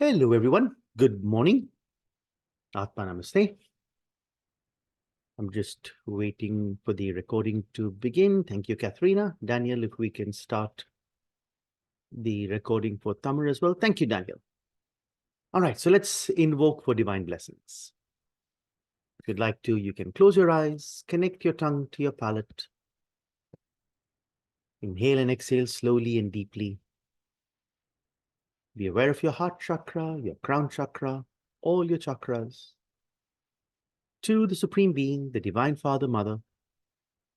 Hello, everyone. Good morning. Atma Namaste. I'm just waiting for the recording to begin. Thank you, Katharina. Daniel, if we can start the recording for Tamar as well. Thank you, Daniel. All right, so let's invoke for divine blessings. If you'd like to, you can close your eyes, connect your tongue to your palate. Inhale and exhale slowly and deeply. Be aware of your heart chakra, your crown chakra, all your chakras. To the Supreme Being, the Divine Father, Mother,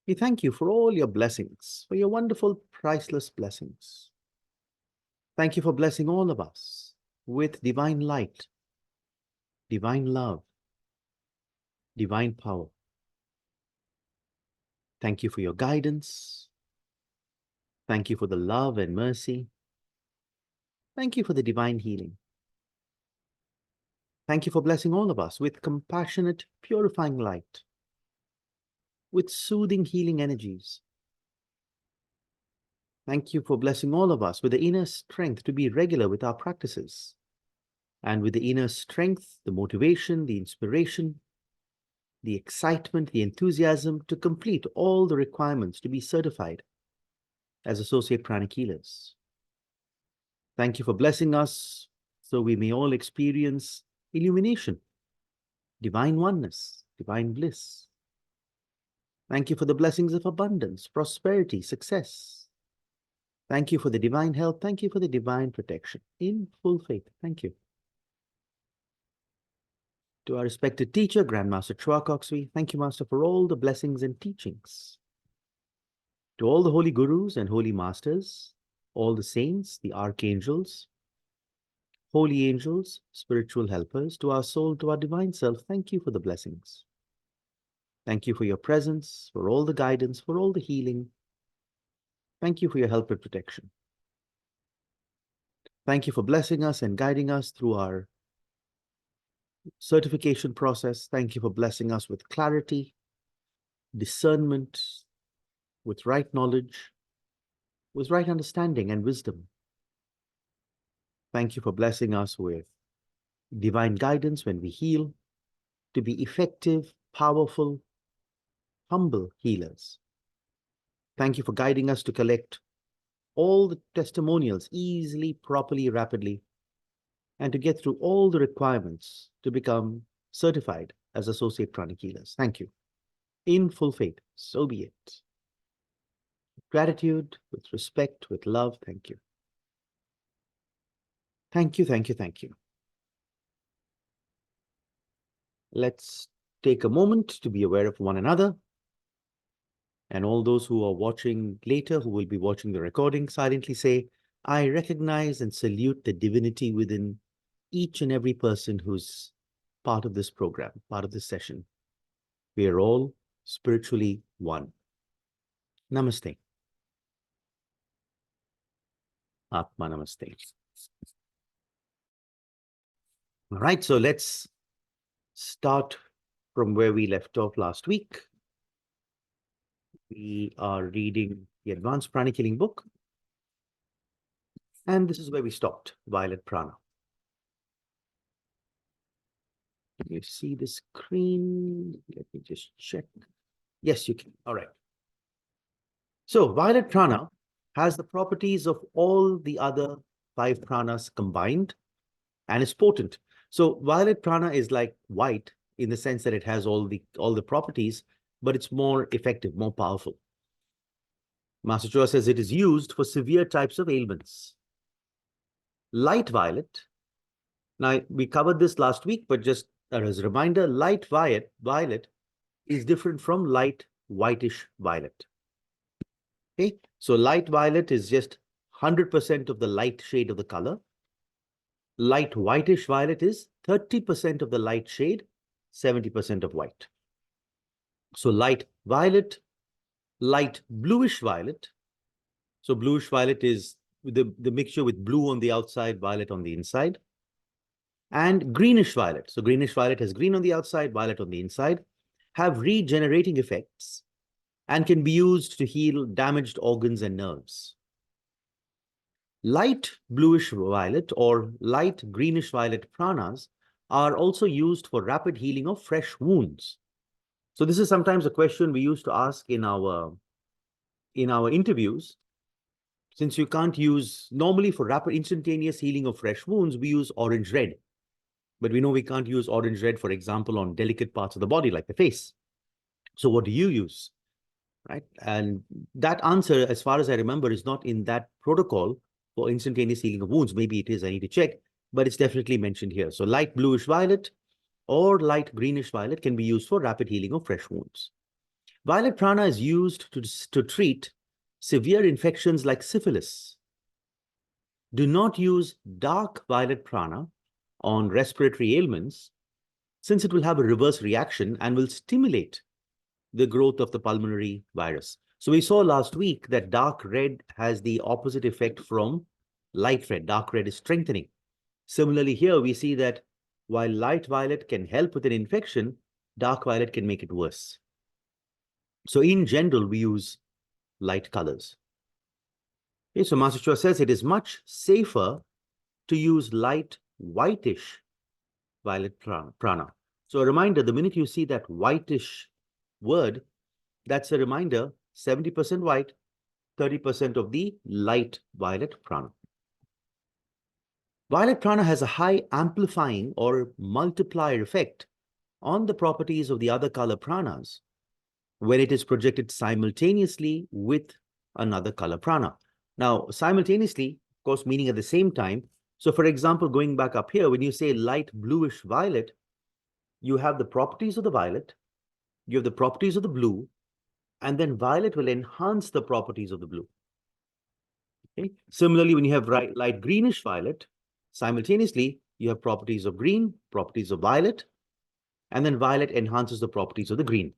we thank you for all your blessings, for your wonderful, priceless blessings. Thank you for blessing all of us with divine light, divine love, divine power. Thank you for your guidance. Thank you for the love and mercy. Thank you for the divine healing. Thank you for blessing all of us with compassionate, purifying light, with soothing, healing energies. Thank you for blessing all of us with the inner strength to be regular with our practices, and with the inner strength, the motivation, the inspiration, the excitement, the enthusiasm to complete all the requirements to be certified as associate pranic healers. Thank you for blessing us so we may all experience illumination, divine oneness, divine bliss. Thank you for the blessings of abundance, prosperity, success. Thank you for the divine health. Thank you for the divine protection. In full faith. Thank you. To our respected teacher, Grandmaster Chua Koksui, thank you, Master, for all the blessings and teachings. To all the holy gurus and holy masters, all the saints, the archangels, holy angels, spiritual helpers, to our soul, to our divine self, thank you for the blessings. Thank you for your presence, for all the guidance, for all the healing. Thank you for your help and protection. Thank you for blessing us and guiding us through our certification process. Thank you for blessing us with clarity, discernment, with right knowledge, with right understanding and wisdom. Thank you for blessing us with divine guidance when we heal, to be effective, powerful, humble healers. Thank you for guiding us to collect all the testimonials easily, properly, rapidly, and to get through all the requirements to become certified as associate pranic healers. Thank you. In full faith, so be it. Gratitude, with respect, with love, thank you. Thank you, thank you, thank you. Let's take a moment to be aware of one another. And all those who are watching later, who will be watching the recording, silently say, I recognize and salute the divinity within each and every person who's part of this program, part of this session. We are all spiritually one. Namaste. Atma Namaste. All right, so let's start from where we left off last week. We are reading the Advanced Pranic Healing book. And this is where we stopped, Violet Prana. Can you see the screen? Let me just check. Yes, you can. All right. So Violet Prana has the properties of all the other 5 pranas combined and is potent. So Violet Prana is like white in the sense that it has all the properties, but it's more effective, more powerful. Master Chua says it is used for severe types of ailments. Light violet. Now, we covered this last week, but just as a reminder, light violet is different from light whitish violet. Okay, so light violet is just 100% of the light shade of the color. Light whitish violet is 30% of the light shade, 70% of white. So light violet, light bluish violet. So bluish violet is the mixture with blue on the outside, violet on the inside. And greenish violet. So greenish violet has green on the outside, violet on the inside, have regenerating effects and can be used to heal damaged organs and nerves. Light bluish violet or light greenish violet pranas are also used for rapid healing of fresh wounds. So this is sometimes a question we used to ask in our interviews. Since you can't use, normally for rapid instantaneous healing of fresh wounds, we use orange red. But we know we can't use orange red, for example, on delicate parts of the body like the face. So what do you use? Right? And that answer, as far as I remember, is not in that protocol for instantaneous healing of wounds. Maybe it is, I need to check, but it's definitely mentioned here. So light bluish violet or light greenish violet can be used for rapid healing of fresh wounds. Violet prana is used to treat severe infections like syphilis. Do not use dark violet prana on respiratory ailments, since it will have a reverse reaction and will stimulate the growth of the pulmonary virus. So we saw last week that dark red has the opposite effect from light red. Dark red is strengthening. Similarly, here we see that while light violet can help with an infection, dark violet can make it worse. So in general, we use light colors. Okay, so Master Chua says it is much safer to use light whitish violet prana. So a reminder, the minute you see that whitish word, that's a reminder, 70% white, 30% of the light violet prana. Violet prana has a high amplifying or multiplier effect on the properties of the other color pranas when it is projected simultaneously with another color prana. Now, simultaneously, of course, meaning at the same time. So for example, going back up here, when you say light bluish violet, you have the properties of the violet, you have the properties of the blue, and then violet will enhance the properties of the blue. Okay? Similarly, when you have light greenish violet, simultaneously, you have properties of green, properties of violet, and then violet enhances the properties of the green.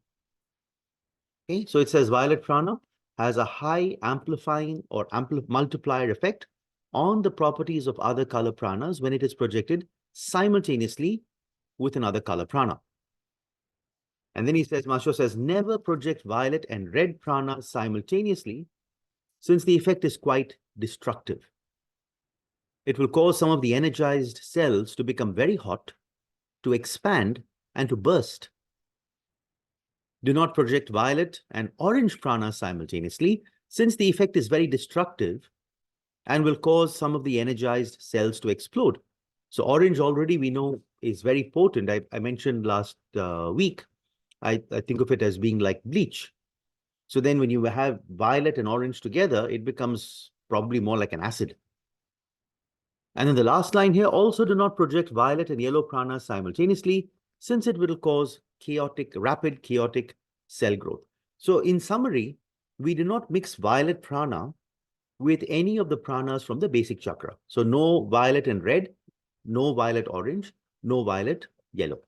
Okay, so it says violet prana has a high amplifying or multiplier effect on the properties of other color pranas when it is projected simultaneously with another color prana. And then he says, Master says, never project violet and red prana simultaneously, since the effect is quite destructive. It will cause some of the energized cells to become very hot, to expand, and to burst. Do not project violet and orange prana simultaneously, since the effect is very destructive and will cause some of the energized cells to explode. So orange already we know is very potent. I mentioned last week, I think of it as being like bleach. So then when you have violet and orange together, it becomes probably more like an acid. And then the last line here, also do not project violet and yellow prana simultaneously, since it will cause rapid chaotic cell growth. So in summary, we do not mix violet prana with any of the pranas from the basic chakra. So no violet and red, no violet orange, no violet yellow,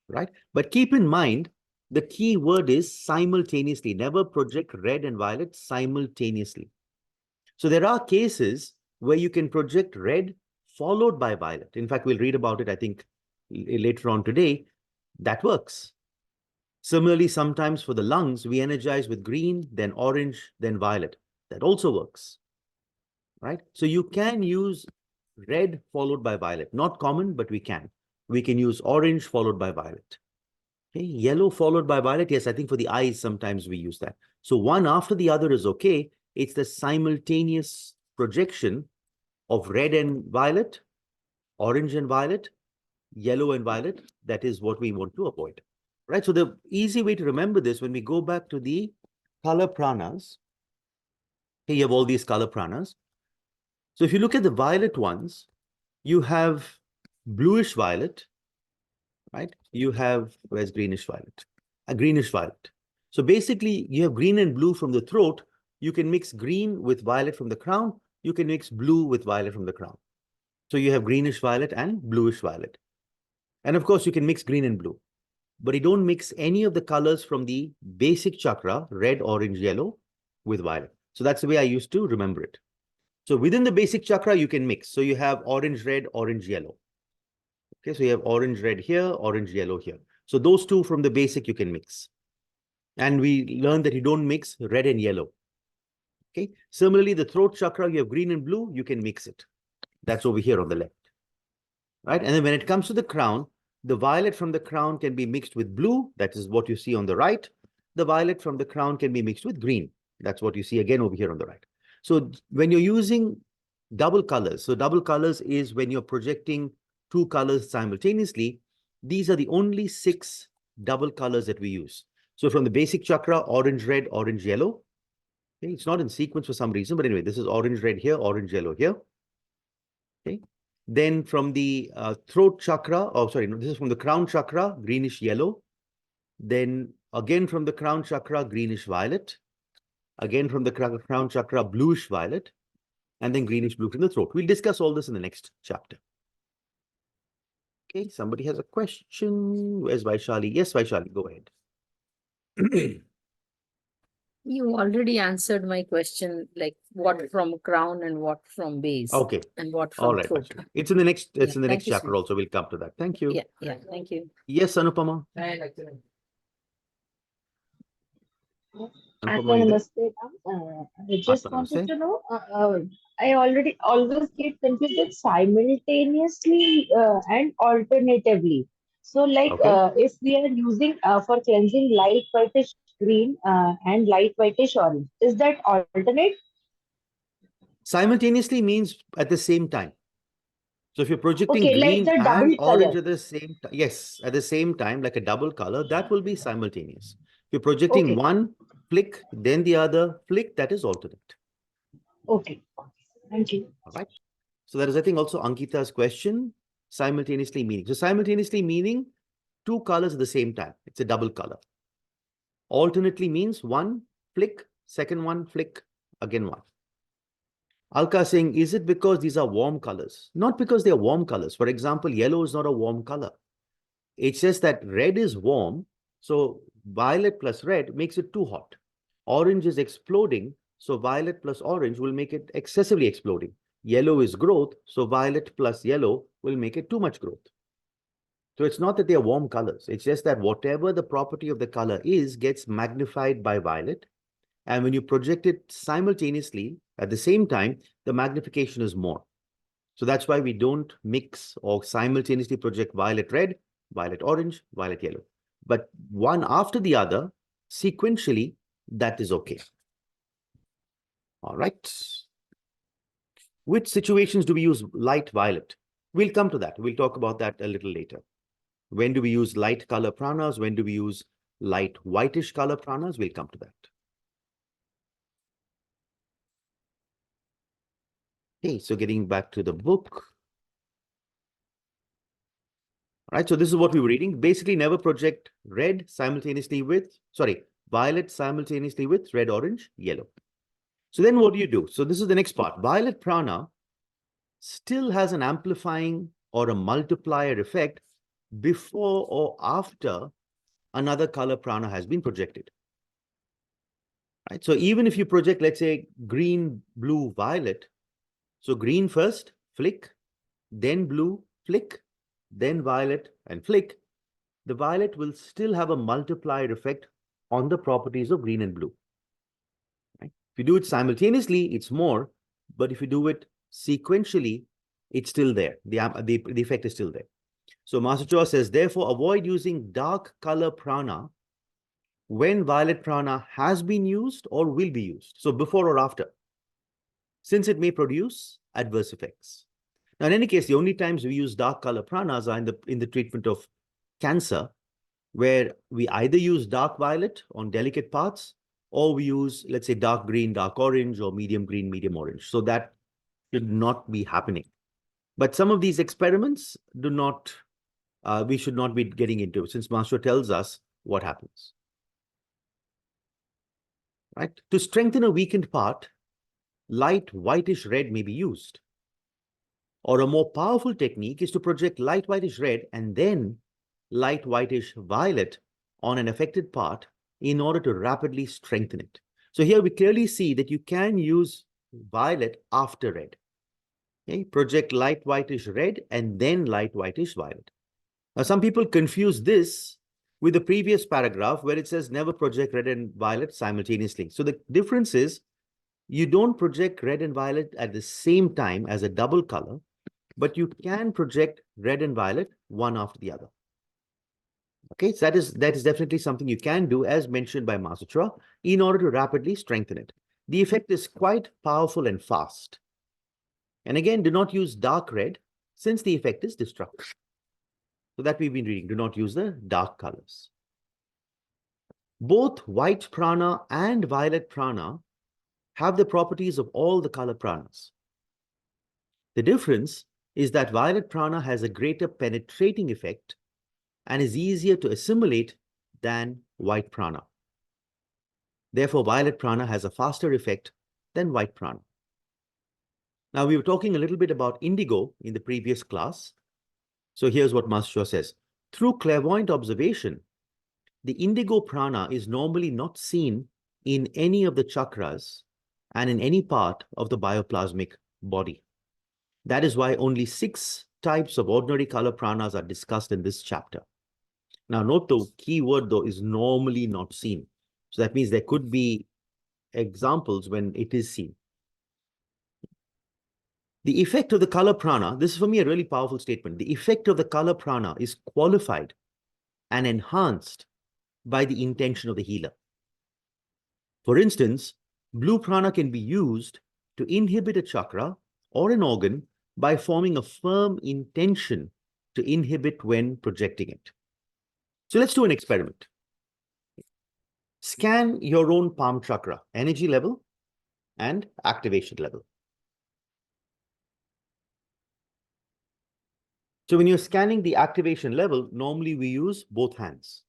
right? But keep in mind, the key word is simultaneously. Never project red and violet simultaneously. So there are cases where you can project red followed by violet. In fact, we'll read about it, I think, later on today. That works. Similarly, sometimes for the lungs, we energize with green, then orange, then violet. That also works, right? So you can use red followed by violet. Not common, but we can. We can use orange followed by violet. Okay, yellow followed by violet. Yes, I think for the eyes, sometimes we use that. So one after the other is okay. It's the simultaneous projection of red and violet, orange and violet, yellow and violet. That is what we want to avoid, right? So the easy way to remember this, when we go back to the color pranas, here you have all these color pranas. So if you look at the violet ones, you have bluish violet, right? You have, where's greenish violet? A greenish violet. So basically, you have green and blue from the throat. You can mix green with violet from the crown. You can mix blue with violet from the crown. So you have greenish violet and bluish violet. And of course, you can mix green and blue. But you don't mix any of the colors from the basic chakra, red, orange, yellow, with violet. So that's the way I used to remember it. So within the basic chakra, you can mix. So you have orange, red, orange, yellow. Okay, so you have orange, red here, orange, yellow here. So those two from the basic you can mix. And we learned that you don't mix red and yellow. Okay. Similarly, the throat chakra, you have green and blue, you can mix it. That's over here on the left. Right. And then when it comes to the crown, the violet from the crown can be mixed with blue. That is what you see on the right. The violet from the crown can be mixed with green. That's what you see again over here on the right. So when you're using double colors, so double colors is when you're projecting two colors simultaneously. These are the only 6 double colors that we use. So from the basic chakra, orange, red, orange, yellow. Okay, it's not in sequence for some reason, but anyway, this is orange, red here, orange, yellow here. Okay. Then from the throat chakra, oh, sorry, no, this is from the crown chakra, greenish yellow. Then again from the crown chakra, greenish violet. Again from the crown chakra, bluish violet. And then greenish blue from the throat. We'll discuss all this in the next chapter. Okay, somebody has a question. Where's Vaishali? Yes, Vaishali, go ahead. You already answered my question, like what from crown and what from base. Okay. And what All from right, throat. Vaishali. It's in the next, Yeah, in the thank next you, chapter sir. also. We'll come to that. Thank you. Yeah, thank you. Yes, Anupama. Atma, Anupama, you there? namaste, ma'am. I just Atma, wanted namaste. to know, I already always get confused with simultaneously and alternatively. So, like, Okay. if we are using for cleansing light whitish green and light whitish orange, is that alternate? Simultaneously means at the same time. So if you're projecting Okay, like green the and double orange color. at the same time, yes, at the same time, like a double color, that will be simultaneous. If you're projecting Okay, one flick, then the other flick, that is alternate. okay. Thank you. All right. So that is, I think, also Ankita's question, simultaneously meaning. So simultaneously meaning two colors at the same time. It's a double color. Alternately means one flick, second one flick, again one. Alka saying, is it because these are warm colors? Not because they are warm colors. For example, yellow is not a warm color. It's just that red is warm, so violet plus red makes it too hot. Orange is exploding, so violet plus orange will make it excessively exploding. Yellow is growth, so violet plus yellow will make it too much growth. So it's not that they are warm colors. It's just that whatever the property of the color is gets magnified by violet. And when you project it simultaneously at the same time, the magnification is more. So that's why we don't mix or simultaneously project violet red, violet orange, violet yellow. But one after the other, sequentially, that is okay. All right. Which situations do we use light violet? We'll come to that. We'll talk about that a little later. When do we use light color pranas? When do we use light whitish color pranas? We'll come to that. Okay, so getting back to the book. All right, so this is what we were reading. Basically, never project red simultaneously with, violet simultaneously with red, orange, yellow. So then what do you do? So this is the next part. Violet prana still has an amplifying or a multiplier effect before or after another color prana has been projected. Right? So even if you project, let's say, green, blue, violet, so green first, flick, then blue, flick, then violet and flick, the violet will still have a multiplier effect on the properties of green and blue. Right? If you do it simultaneously, it's more, but if you do it sequentially, it's still there. The effect is still there. So Master Choa says, therefore, avoid using dark color prana when violet prana has been used or will be used. So before or after, since it may produce adverse effects. Now, in any case, the only times we use dark color pranas are in the treatment of cancer, where we either use dark violet on delicate parts, or we use, let's say, dark green, dark orange, or medium green, medium orange. So that should not be happening. But some of these experiments do not, we should not be getting into, since Master tells us what happens. Right? To strengthen a weakened part, light whitish red may be used. Or a more powerful technique is to project light whitish red and then light whitish violet on an affected part in order to rapidly strengthen it. So here we clearly see that you can use violet after red. Okay? Project light whitish red and then light whitish violet. Now, some people confuse this with the previous paragraph where it says never project red and violet simultaneously. So the difference is You don't project red and violet at the same time as a double color, but you can project red and violet one after the other. Okay, so that is definitely something you can do as mentioned by Masutra in order to rapidly strengthen it. The effect is quite powerful and fast. And again, do not use dark red since the effect is destructive. So that we've been reading, do not use the dark colors. Both white prana and violet prana have the properties of all the color pranas. The difference is that violet prana has a greater penetrating effect and is easier to assimilate than white prana. Therefore, violet prana has a faster effect than white prana. Now, we were talking a little bit about indigo in the previous class. So here's what Master says. Through clairvoyant observation, the indigo prana is normally not seen in any of the chakras and in any part of the bioplasmic body. That is why only 6 types of ordinary color pranas are discussed in this chapter. Now, note the key word though is normally not seen. So that means there could be examples when it is seen. The effect of the color prana, this is for me a really powerful statement. The effect of the color prana is qualified and enhanced by the intention of the healer. For instance, blue prana can be used to inhibit a chakra or an organ by forming a firm intention to inhibit when projecting it. So let's do an experiment. Scan your own palm chakra, energy level and activation level. So when you're scanning the activation level, normally we use both hands.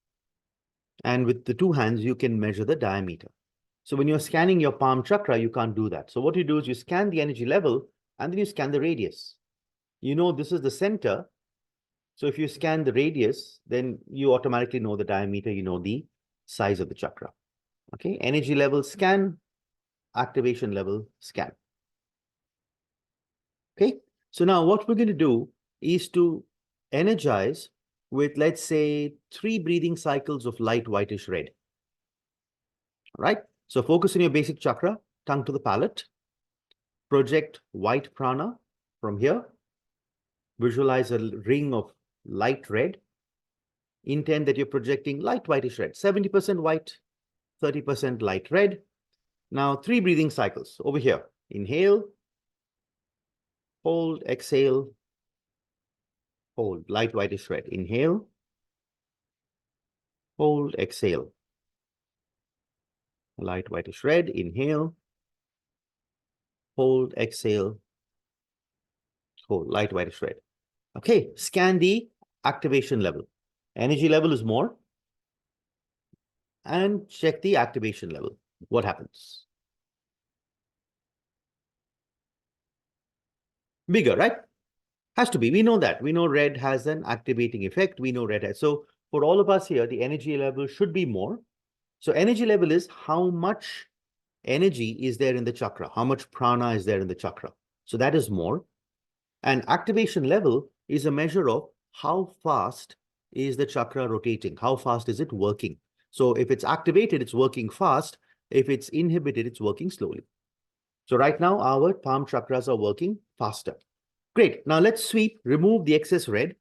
And with the 2 hands, you can measure the diameter. So when you're scanning your palm chakra, you can't do that. So what you do is you scan the energy level and then you scan the radius. You know this is the center. So if you scan the radius, then you automatically know the diameter, you know the size of the chakra. Okay, energy level scan, activation level scan. Okay, so now what we're going to do is to energize with, let's say, 3 breathing cycles of light whitish red. All right, so focus on your basic chakra, tongue to the palate. Project white prana from here. Visualize a ring of light red. Intend that you're projecting light whitish red, 70% white, 30% light red. Now 3 breathing cycles over here. Inhale, hold, exhale, hold, light whitish red. Inhale, hold, exhale. Light whitish red. Inhale, hold, exhale, hold, light whitish red. Okay, scan the activation level. Energy level is more. And check the activation level. What happens? Bigger, right? Has to be. We know that. We know red has an activating effect. We know red has. So for all of us here, the energy level should be more. So energy level is how much energy is there in the chakra, how much prana is there in the chakra. So that is more. And activation level is a measure of how fast is the chakra rotating, how fast is it working. So if it's activated, it's working fast. If it's inhibited, it's working slowly. So right now, our palm chakras are working faster. Great. Now let's sweep, remove the excess red.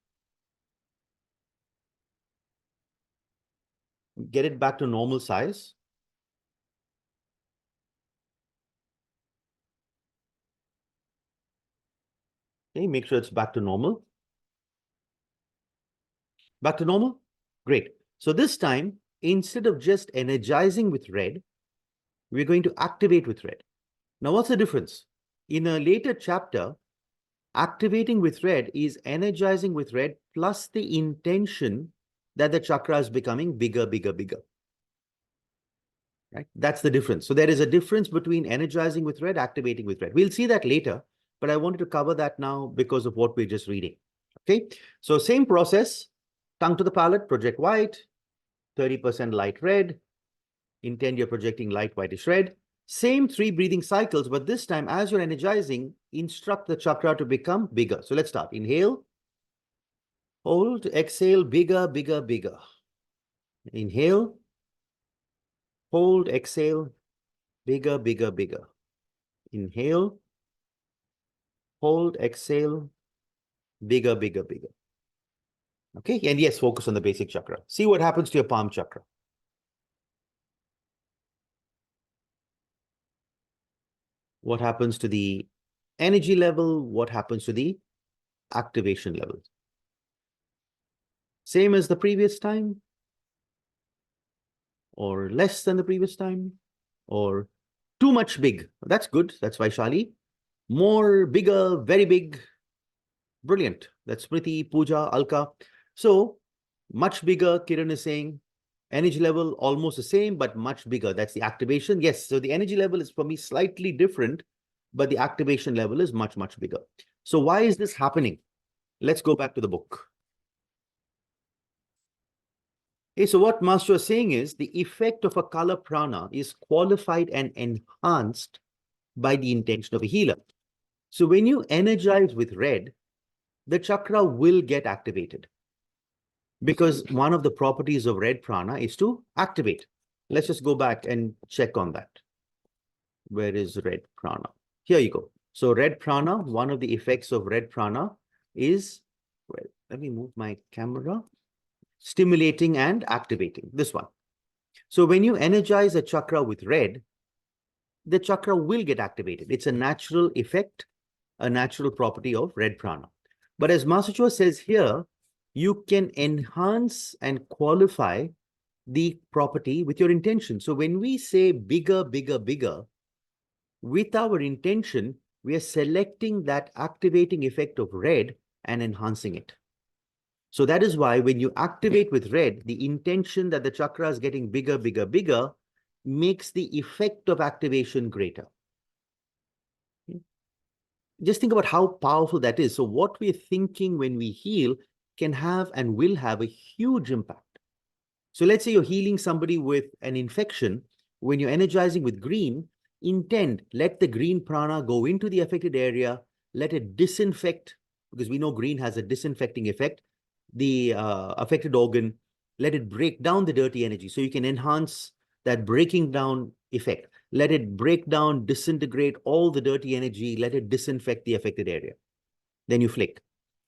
Get it back to normal size. Okay, make sure it's back to normal. Back to normal? Great. So this time, instead of just energizing with red, we're going to activate with red. Now, what's the difference? In a later chapter, activating with red is energizing with red plus the intention that the chakra is becoming bigger, bigger, bigger. Right? That's the difference. So there is a difference between energizing with red, activating with red. We'll see that later, but I wanted to cover that now because of what we're just reading. Okay, so same process, tongue to the palate, project white, 30% light red. Intend you're projecting light whitish red. Same 3 breathing cycles, but this time as you're energizing, instruct the chakra to become bigger. So let's start. Inhale, hold, exhale, bigger, bigger, bigger. Inhale, hold, exhale, bigger, bigger, bigger. Inhale, hold, exhale, bigger, bigger, bigger. Okay, and yes, focus on the basic chakra. See what happens to your palm chakra. What happens to the energy level? What happens to the activation level? Same as the previous time? Or less than the previous time? Or too much big? That's good. That's Vaishali. More, bigger, very big. Brilliant. That's Smriti, Pooja, Alka. So much bigger, Kiran is saying. Energy level almost the same, but much bigger. That's the activation. Yes, so the energy level is for me slightly different, but the activation level is much, much bigger. So why is this happening? Let's go back to the book. Okay, so what Master is saying is the effect of a color prana is qualified and enhanced by the intention of a healer. So when you energize with red, the chakra will get activated because one of the properties of red prana is to activate. Let's just go back and check on that. Where is red prana? Here you go. So red prana, one of the effects of red prana is, well, let me move my camera, stimulating and activating, this one. So when you energize a chakra with red, the chakra will get activated. It's a natural effect, a natural property of red prana. But as Master Chua says here, you can enhance and qualify the property with your intention. So when we say bigger, bigger, bigger, with our intention, we are selecting that activating effect of red and enhancing it. So that is why when you activate with red, the intention that the chakra is getting bigger, bigger, bigger makes the effect of activation greater. Just think about how powerful that is. So what we're thinking when we heal can have and will have a huge impact. So let's say you're healing somebody with an infection. When you're energizing with green, intend, let the green prana go into the affected area, let it disinfect, because we know green has a disinfecting effect, the affected organ, let it break down the dirty energy. So you can enhance that breaking down effect. Let it break down, disintegrate all the dirty energy, let it disinfect the affected area. Then you flick.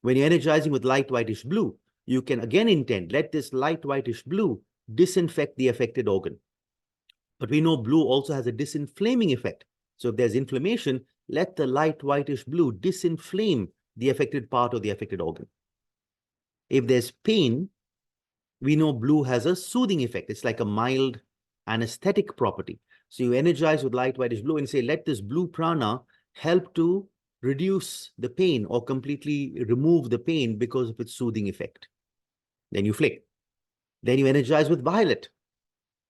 When you're energizing with light whitish blue, you can again intend, let this light whitish blue disinfect the affected organ. But we know blue also has a disinflaming effect. So if there's inflammation, let the light whitish blue disinflame the affected part of the affected organ. If there's pain, we know blue has a soothing effect. It's like a mild anesthetic property. So you energize with light whitish blue and say, let this blue prana help to reduce the pain or completely remove the pain because of its soothing effect. Then you flick. Then you energize with violet.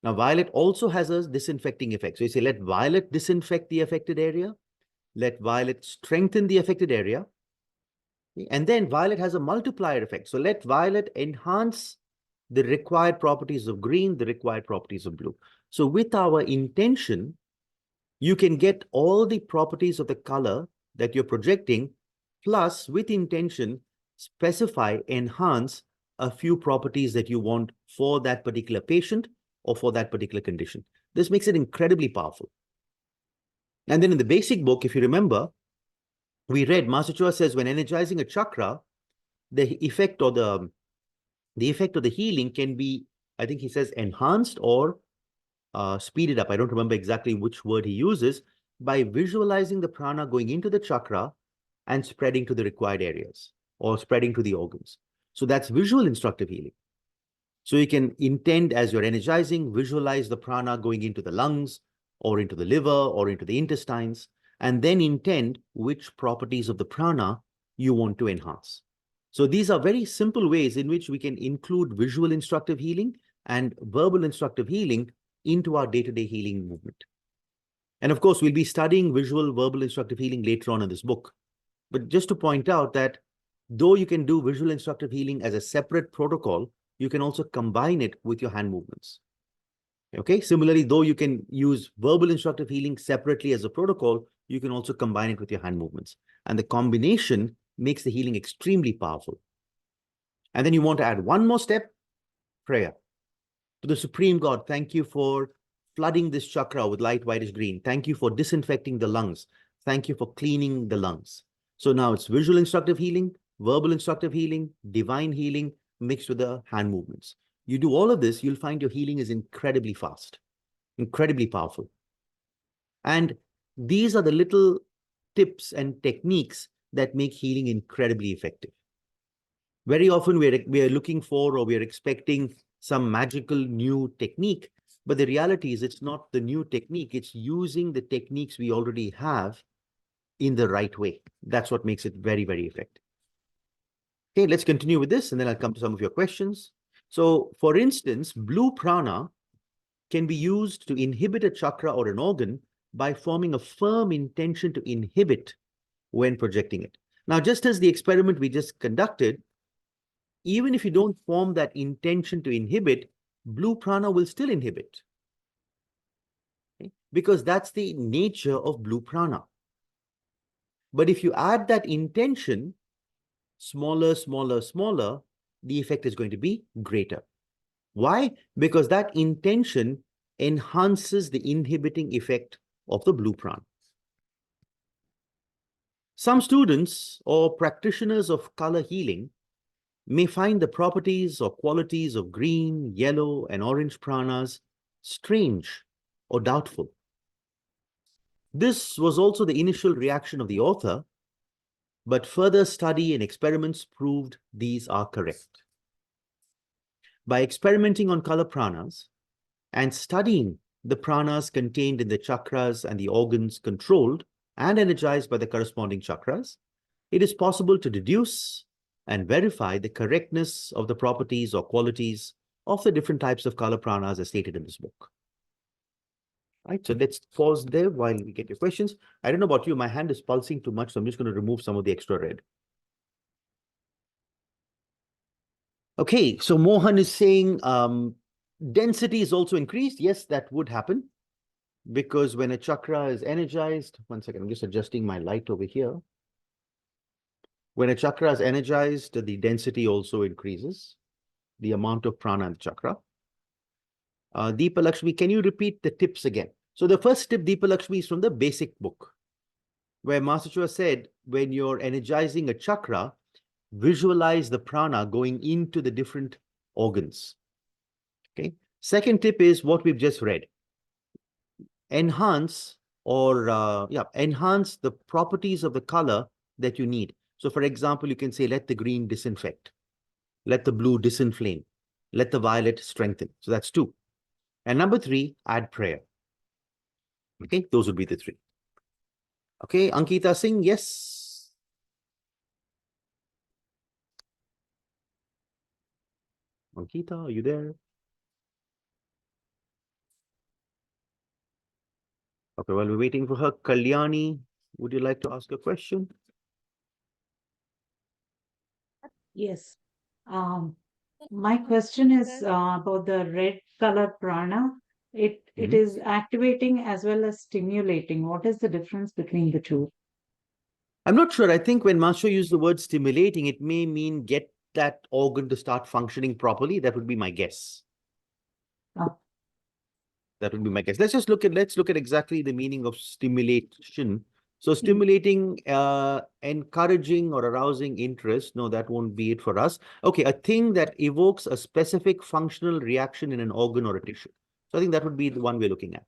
Now, violet also has a disinfecting effect. So you say, let violet disinfect the affected area. Let violet strengthen the affected area. And then violet has a multiplier effect. So let violet enhance the required properties of green, the required properties of blue. So with our intention, you can get all the properties of the color that you're projecting, plus with intention, specify, enhance a few properties that you want for that particular patient or for that particular condition. This makes it incredibly powerful. And then in the basic book, if you remember, we read, Master Chua says, when energizing a chakra, the effect of the healing can be, I think he says, enhanced or speeded up. I don't remember exactly which word he uses, by visualizing the prana going into the chakra and spreading to the required areas or spreading to the organs. So that's visual instructive healing. So you can intend as you're energizing, visualize the prana going into the lungs or into the liver or into the intestines, and then intend which properties of the prana you want to enhance. So these are very simple ways in which we can include visual instructive healing and verbal instructive healing into our day-to-day healing movement. And of course, we'll be studying visual verbal instructive healing later on in this book. But just to point out that though you can do visual instructive healing as a separate protocol, you can also combine it with your hand movements. Okay, similarly, though you can use verbal instructive healing separately as a protocol, you can also combine it with your hand movements. And the combination makes the healing extremely powerful. And then you want to add one more step, prayer. To the Supreme God, thank you for flooding this chakra with light whitish green. Thank you for disinfecting the lungs. Thank you for cleaning the lungs. So now it's visual instructive healing, verbal instructive healing, divine healing mixed with the hand movements. You do all of this, you'll find your healing is incredibly fast, incredibly powerful. And these are the little tips and techniques that make healing incredibly effective. Very often we are looking for, or we are expecting some magical new technique, but the reality is it's not the new technique, it's using the techniques we already have in the right way. That's what makes it very, very effective. Okay, let's continue with this, and then I'll come to some of your questions. So, for instance, blue prana can be used to inhibit a chakra or an organ by forming a firm intention to inhibit when projecting it. Now, just as the experiment we just conducted, even if you don't form that intention to inhibit, blue prana will still inhibit. Okay? Because that's the nature of blue prana. But if you add that intention, smaller, smaller, smaller, the effect is going to be greater. Why? Because that intention enhances the inhibiting effect of the blue prana. Some students or practitioners of color healing may find the properties or qualities of green, yellow, and orange pranas strange or doubtful. This was also the initial reaction of the author, but further study and experiments proved these are correct. By experimenting on color pranas and studying the pranas contained in the chakras and the organs controlled and energized by the corresponding chakras, it is possible to deduce and verify the correctness of the properties or qualities of the different types of color pranas as stated in this book. Right, so let's pause there while we get your questions. I don't know about you, my hand is pulsing too much, so I'm just going to remove some of the extra red. Okay, so Mohan is saying density is also increased. Yes, that would happen because when a chakra is energized, one second, I'm just adjusting my light over here. When a chakra is energized, the density also increases, the amount of prana in the chakra. Deepa Lakshmi, can you repeat the tips again? So the first tip, Deepa Lakshmi, is from the basic book, where Master Chua said, when you're energizing a chakra, visualize the prana going into the different organs. Okay. Second tip is what we've just read. Enhance enhance the properties of the color that you need. So for example, you can say, let the green disinfect, let the blue disinflame, let the violet strengthen. So that's 2. And number 3, add prayer. Okay, those would be the 3. Okay, Ankita Singh, yes. Ankita, are you there? Okay, while we're waiting for her, Kalyani, would you like to ask a question? Yes. My question is about the red color prana. It is activating as well as stimulating. What is the difference between the two? I'm not sure. I think when Master used the word stimulating, it may mean get that organ to start functioning properly. That would be my guess. Oh. That would be my guess. Let's look at exactly the meaning of stimulation. So stimulating, encouraging or arousing interest. No, that won't be it for us. Okay, a thing that evokes a specific functional reaction in an organ or a tissue. So I think that would be the one we're looking at.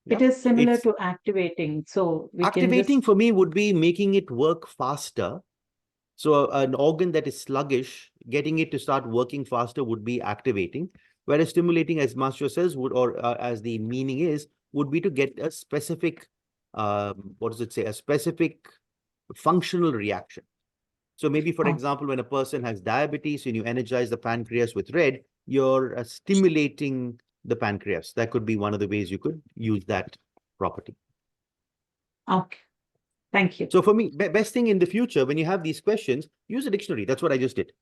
It is similar to activating. So we activating can just... for me would be making it work faster. So an organ that is sluggish, getting it to start working faster would be activating. Whereas stimulating, as Master says, would, or as the meaning is, would be to get a specific, what does it say? A specific functional reaction. So maybe, for example, when a person has diabetes and you energize the pancreas with red, you're stimulating the pancreas. That could be one of the ways you could use that property. Okay. Thank you. So for me, best thing in the future, when you have these questions, use a dictionary. That's what I just did.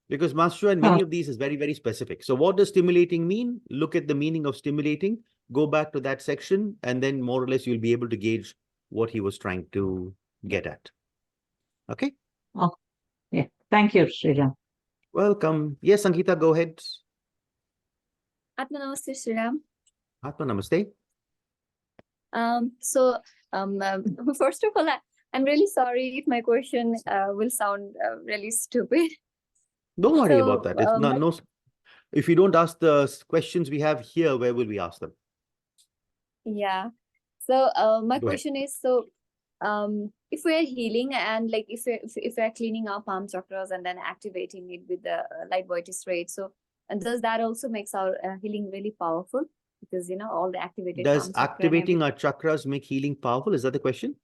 Because Master and many of these is very, very specific. So what does stimulating mean? Look at the meaning of stimulating, go back to that section, and then more or less you'll be able to gauge what he was trying to get at. Okay? Oh, yeah. Thank you, Sriram. Welcome. Yes, Ankita, go ahead. Atma Namaste, Shriram. Atma Namaste. So, first of all, I'm really sorry if my question will sound really stupid. Don't worry about So, that. It's not, no, if you don't ask the questions we have here, where will we ask them? yeah. So, my Go ahead. question is, so, if we're healing and like if we're cleaning our palm chakras and then activating it with the light Voitis rate, so and does that also makes our healing really powerful? Because all the activated Does palm chakra and activating everything. our chakras make healing powerful? Is that the question?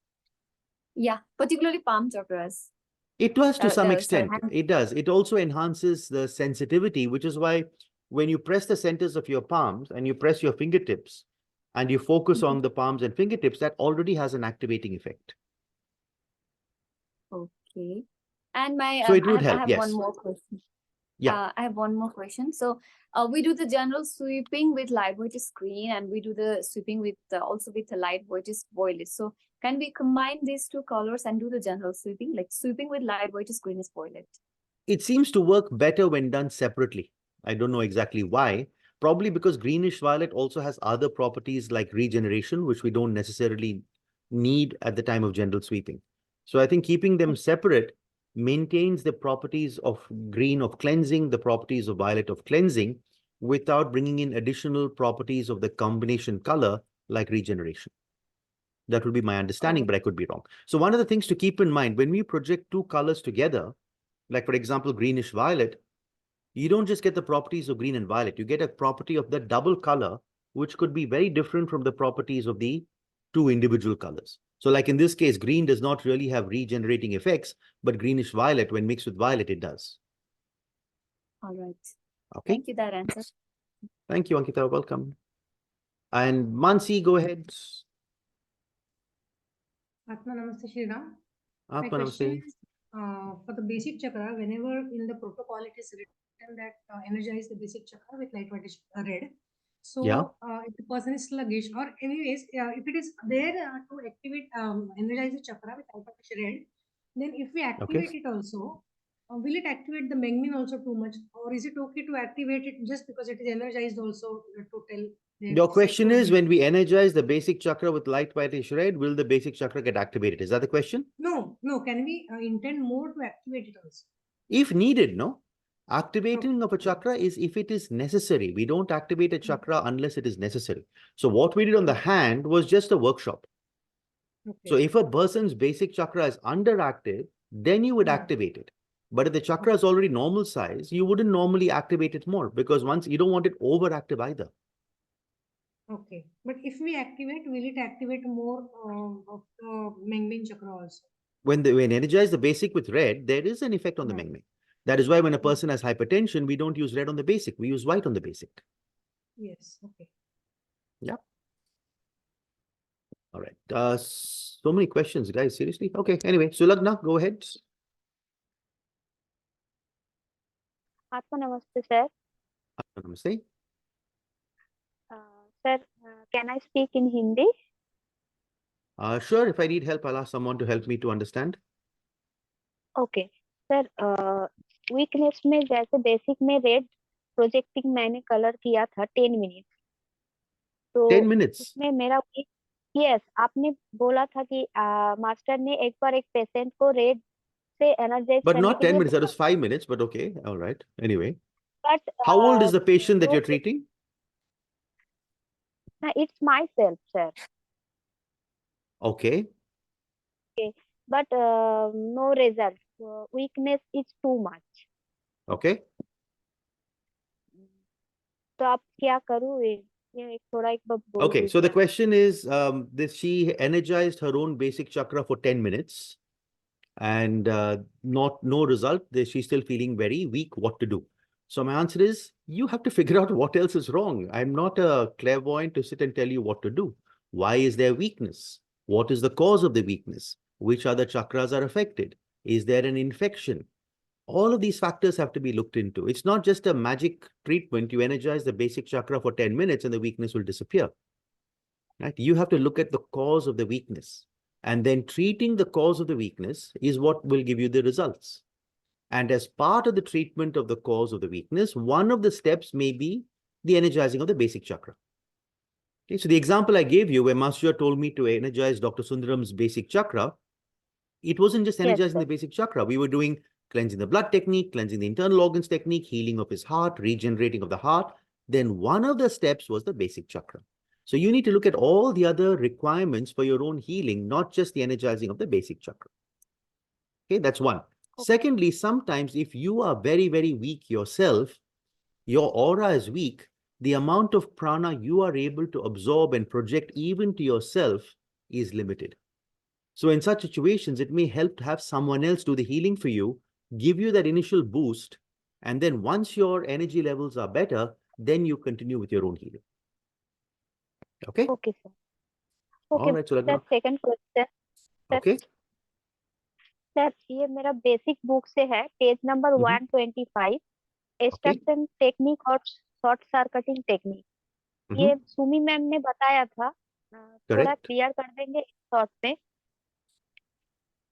Yeah, particularly palm chakras. It does to some Sorry, extent. hand. It does. It also enhances the sensitivity, which is why when you press the centers of your palms and you press your fingertips and you focus on the palms and fingertips, that already has an activating effect. Okay. And my So it would I help, have one yes. more question. Yeah. I have one more question. So we do the general sweeping with light Voitis green and we do the sweeping with also with the light Voitis violet. So can we combine these two colors and do the general sweeping, like sweeping with light Voitis green is violet? It seems to work better when done separately. I don't know exactly why. Probably because greenish violet also has other properties like regeneration, which we don't necessarily need at the time of general sweeping. So I think keeping them separate maintains the properties of green of cleansing, the properties of violet of cleansing, without bringing in additional properties of the combination color like regeneration. That would be my understanding, but I could be wrong. So one of the things to keep in mind when we project two colors together, like for example, greenish violet, you don't just get the properties of green and violet, you get a property of the double color, which could be very different from the properties of the two individual colors. So like in this case, green does not really have regenerating effects, but greenish violet, when mixed with violet, it does. All right. Okay. Thank you, that answer. Thank you, Ankita. Welcome. And Mansi, go ahead. Atma Namaste Shriram. My Atma question Namaste. is for the basic chakra, whenever in the protocol it is written that energize the basic chakra with light whitish red. So Yeah. if the person is sluggish or anyways, if it is there to activate energize the chakra with light whitish red, then if we activate it also, will it activate the Mengmin also too much, or is it okay to activate it just because it is energized also to tell? Your question is, when we energize the basic chakra with light whitish red, will the basic chakra get activated? Is that the question? No. Can we intend more to activate it also? If needed, no? Activating of a chakra is if it is necessary. We don't activate a chakra unless it is necessary. So what we did on the hand was just a workshop. So if a person's basic chakra is underactive, then you would activate it. But if the chakra is already normal size, you wouldn't normally activate it more, because once you don't want it overactive either. Okay, but if we activate, will it activate more of the Mengbin chakra also? When energize the basic with red, there is an effect on the Mengmeng. That is why when a person has hypertension, we don't use red on the basic. We use white on the basic. Yes, okay. Yeah. All right. So many questions, guys. Seriously? Okay. Anyway, Sulagna, go ahead. Atma Namaste, sir. Namaste. Sir, can I speak in Hindi? Sure. If I need help, I'll ask someone to help me to understand. Okay. Sir weakness में जैसे basic में red projecting मैंने colour किया था 10 minute, तो 10 minutes. उसमें मेरा yes आपने बोला था कि मास्टर ने एक बार एक पेशेंट को रेड से एनर्जाइज But करने not के 10 लिए minutes. That was 5 minutes, but okay. All right. Anyway. But How old is the patient that you're treating? It's my self sir. Okay. But no result. Weakness is too much. Okay. तो आप क्या करूँ ये थोड़ा एक बार बोल Okay, so the question is, she energized her own basic chakra for 10 minutes and no result. She's still feeling very weak. What to do? So my answer is, you have to figure out what else is wrong. I'm not a clairvoyant to sit and tell you what to do. Why is there weakness? What is the cause of the weakness? Which other chakras are affected? Is there an infection? All of these factors have to be looked into. It's not just a magic treatment. You energize the basic chakra for 10 minutes and the weakness will disappear. Right? You have to look at the cause of the weakness. And then treating the cause of the weakness is what will give you the results. And as part of the treatment of the cause of the weakness, one of the steps may be the energizing of the basic chakra. Okay, so the example I gave you where Master told me to energize Dr. Sundaram's basic chakra, it wasn't just Yes, energizing sir. the basic chakra. We were doing cleansing the blood technique, cleansing the internal organs technique, healing of his heart, regenerating of the heart. Then one of the steps was the basic chakra. So you need to look at all the other requirements for your own healing, not just the energizing of the basic chakra. Okay, that's one. Secondly, sometimes if you are very, very weak yourself, your aura is weak, the amount of prana you are able to absorb and project even to yourself is limited. So in such situations, it may help to have someone else do the healing for you, give you that initial boost, and then once your energy levels are better, then you continue with your own healing. Okay? Okay, sir. All Okay, right, so sir, Lagna. second question. Sir, Okay. Sir ये मेरा basic book से है, page number 125, extraction technique और short circuiting technique. ये Sumi ma'am ने बताया था, थोड़ा Correct. क्लियर कर देंगे शॉर्ट में?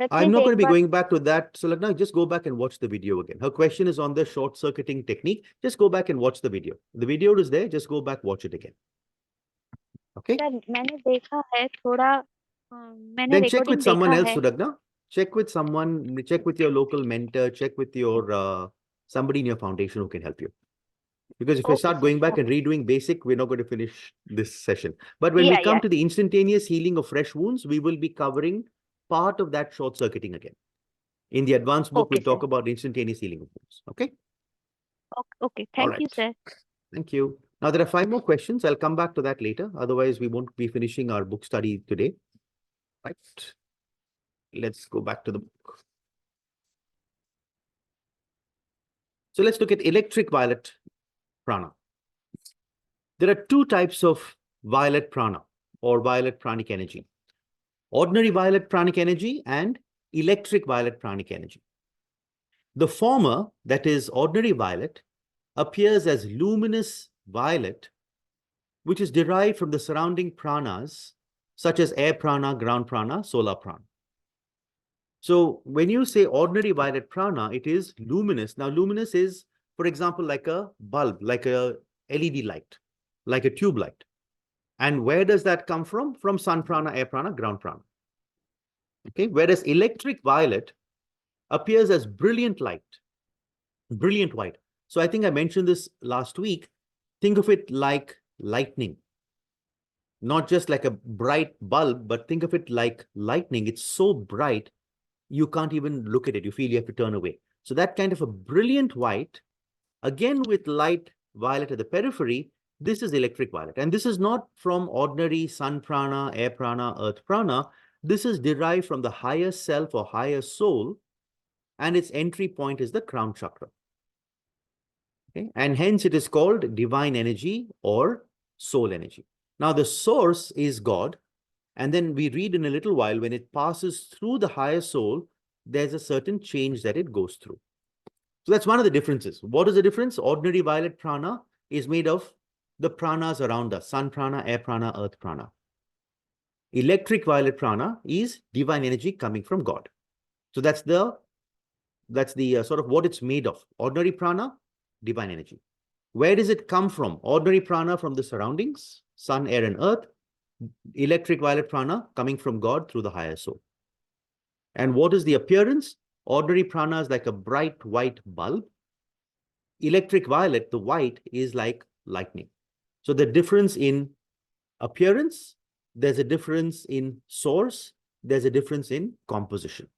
Sir I'm please not going एक to be bar. going back to that. So Lagna, just go back and watch the video again. Her question is on the short circuiting technique. Just go back and watch the video. The video is there. Just go back, watch it again. Okay. Sir मैंने देखा है थोड़ा, मैंने Then check with recording someone देखा else, है। Sudagna. Check with someone, check with your local mentor, check with your somebody in your foundation who can help you. Because if we Okay, start sir. going back and Okay. redoing basic, we're not going to finish this session. But when we Yeah, come yeah. to the instantaneous healing of fresh wounds, we will be covering part of that short circuiting again. In the advanced book, Okay, we'll talk sir. about instantaneous healing of wounds. Okay? Okay, All thank you, right. sir. Thank you. Now, there are 5 more questions. I'll come back to that later. Otherwise, we won't be finishing our book study today. Right. Let's go back to the book. So let's look at electric violet prana. There are 2 types of violet prana or violet pranic energy. Ordinary violet pranic energy and electric violet pranic energy. The former, that is ordinary violet, appears as luminous violet, which is derived from the surrounding pranas, such as air prana, ground prana, solar prana. So when you say ordinary violet prana, it is luminous. Now, luminous is, for example, like a bulb, like a LED light, like a tube light. And where does that come from? From sun prana, air prana, ground prana. Okay. Whereas electric violet appears as brilliant light, brilliant white. So I think I mentioned this last week. Think of it like lightning, not just like a bright bulb, but think of it like lightning. It's so bright, you can't even look at it. You feel you have to turn away. So that kind of a brilliant white, again with light violet at the periphery, this is electric violet. And this is not from ordinary sun prana, air prana, earth prana. This is derived from the higher self or higher soul, and its entry point is the crown chakra. Okay? And hence it is called divine energy or soul energy. Now the source is God. And then we read in a little while, when it passes through the higher soul, there's a certain change that it goes through. So that's one of the differences. What is the difference? Ordinary violet prana is made of the pranas around us, sun prana, air prana, earth prana. Electric violet prana is divine energy coming from God. So that's the sort of what it's made of. Ordinary prana, divine energy. Where does it come from? Ordinary prana from the surroundings, sun, air, and earth. Electric violet prana coming from God through the higher soul. And what is the appearance? Ordinary prana is like a bright white bulb. Electric violet, the white, is like lightning. So the difference in appearance, there's a difference in source, there's a difference in composition.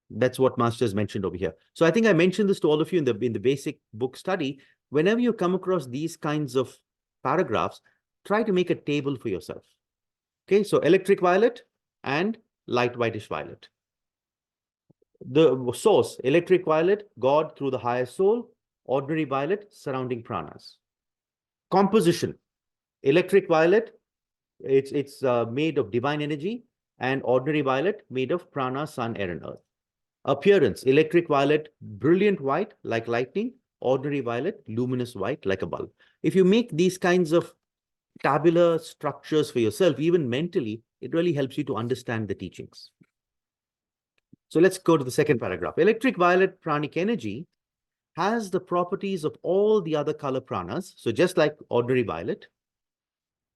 That's what Master has mentioned over here. So I think I mentioned this to all of you in the basic book study. Whenever you come across these kinds of paragraphs, try to make a table for yourself. Okay, so electric violet and light whitish violet. The source, electric violet, God through the higher soul, ordinary violet, surrounding pranas. Composition, electric violet, it's made of divine energy, and ordinary violet made of prana, sun, air, and earth. Appearance, electric violet, brilliant white like lightning, ordinary violet, luminous white like a bulb. If you make these kinds of tabular structures for yourself, even mentally, it really helps you to understand the teachings. So let's go to the second paragraph. Electric violet pranic energy has the properties of all the other color pranas, so just like ordinary violet,